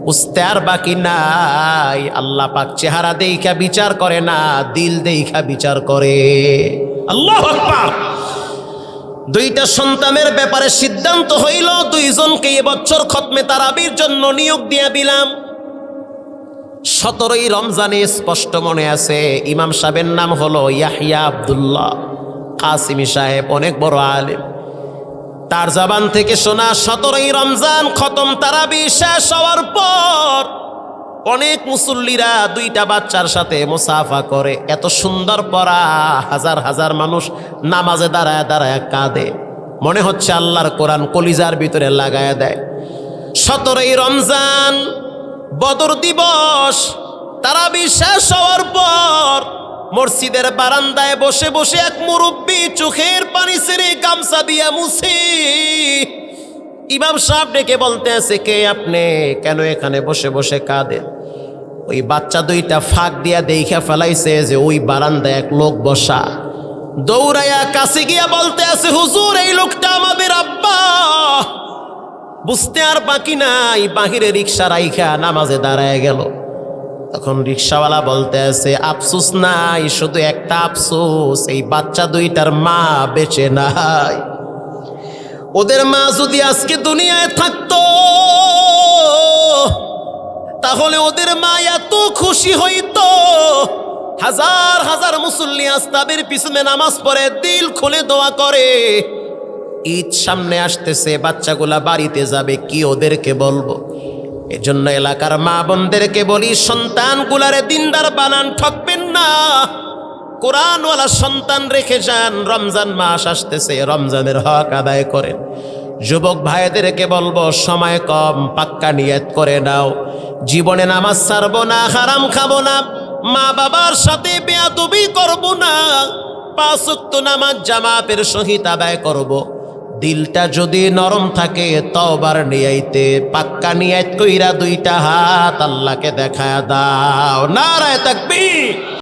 বুঝতে আর বাকি নাই। আল্লাহ পাক চেহারা দেইখা বিচার করে না, দিল দেইখা বিচার করে। আল্লাহু আকবার। 2টা সন্তানের ব্যাপারে সিদ্ধান্ত হইল, 2জনকে এবছর খতমে তারাবির জন্য নিয়োগ দিয়ে দিলাম। 17ই রমজানে স্পষ্ট মনে আছে, ইমাম সাহেবের নাম হলো ইয়াহিয়া আব্দুল্লাহ কাসিমি সাহেব, অনেক বড় আলেম। তার জবান থেকে শোনা 17ই রমজান খতম তারাবি শেষ হওয়ার পর অনেক মুসল্লিরা 2টা বাচ্চার সাথে মুসাফা করে। এত সুন্দর পড়া, হাজার হাজার মানুষ নামাজে দাঁড়ায় দাঁড়ায় কাঁদে। মনে হচ্ছে আল্লাহর কোরআন কলিজার ভিতরে লাগায়া দেয়। 17ই রমজান বদর দিবস, তারাবি শেষ হওয়ার পর মসজিদের বারান্দায় বসে বসে এক মুরব্বী চোখের পানি ছেড়ে গামছা দিয়া মুছে। ইমাম সাহেব ডেকে বলতে আছে, কে আপনি? কেন এখানে বসে বসে কাঁদেন? ওই বাচ্চা 2টা ফাঁক দিয়া দেইখা ফেলাইছে যে ওই বারান্দায় এক লোক বসা। দৌড়াইয়া কাছে গিয়া বলতে আছে, হুজুর এই লোকটা আমাদের আব্বা। বুঝতে আর বাকি নাই, বাহিরে রিক্সা রাইখা নামাজে দাঁড়ায় গেল। তখন রিক্সাওয়ালা বলতে আছে, আফসোস নাই, শুধু একটা আফসোস, এই বাচ্চা 2টার মা বেঁচে নাই। ওদের মা যদি আজকে দুনিয়ায় থাকতো তাহলে ওদের মা এত খুশি হইতো। হাজার হাজার মুসল্লি আস্তাবের পিছনে নামাজ পড়ে, দিল খুলে দোয়া করে। ঈদ সামনে আসতেছে, বাচ্চাগুলা বাড়িতে যাবে, কি ওদেরকে বলবো? এজন্য এলাকার মা বোনদেরকে বলি, সন্তানগুলারে দিনদার বানান, ঠকবেন না। কোরআনওয়ালা সন্তান রেখে যান। রমজান মাস আসতেছে, রমজানের হক আদায় করেন। যুবক ভাইদেরকে বলবো, সময় কম, পাক্কা নিয়ত করে নাও, জীবনে নামাজ ছাড়বো না, হারাম খাবো না, মা বাবার সাথে বেয়াদবি করবো না, 5 ওয়াক্ত নামাজ জামাতের সহিত আদায় করব। দিলটা যদি নরম থাকে, তওবার নিয়াইতে পাক্কা নিয়াত কইরা 2টা হাত আল্লাহকে দেখায়া দাও। নারায়ে তাকবীর।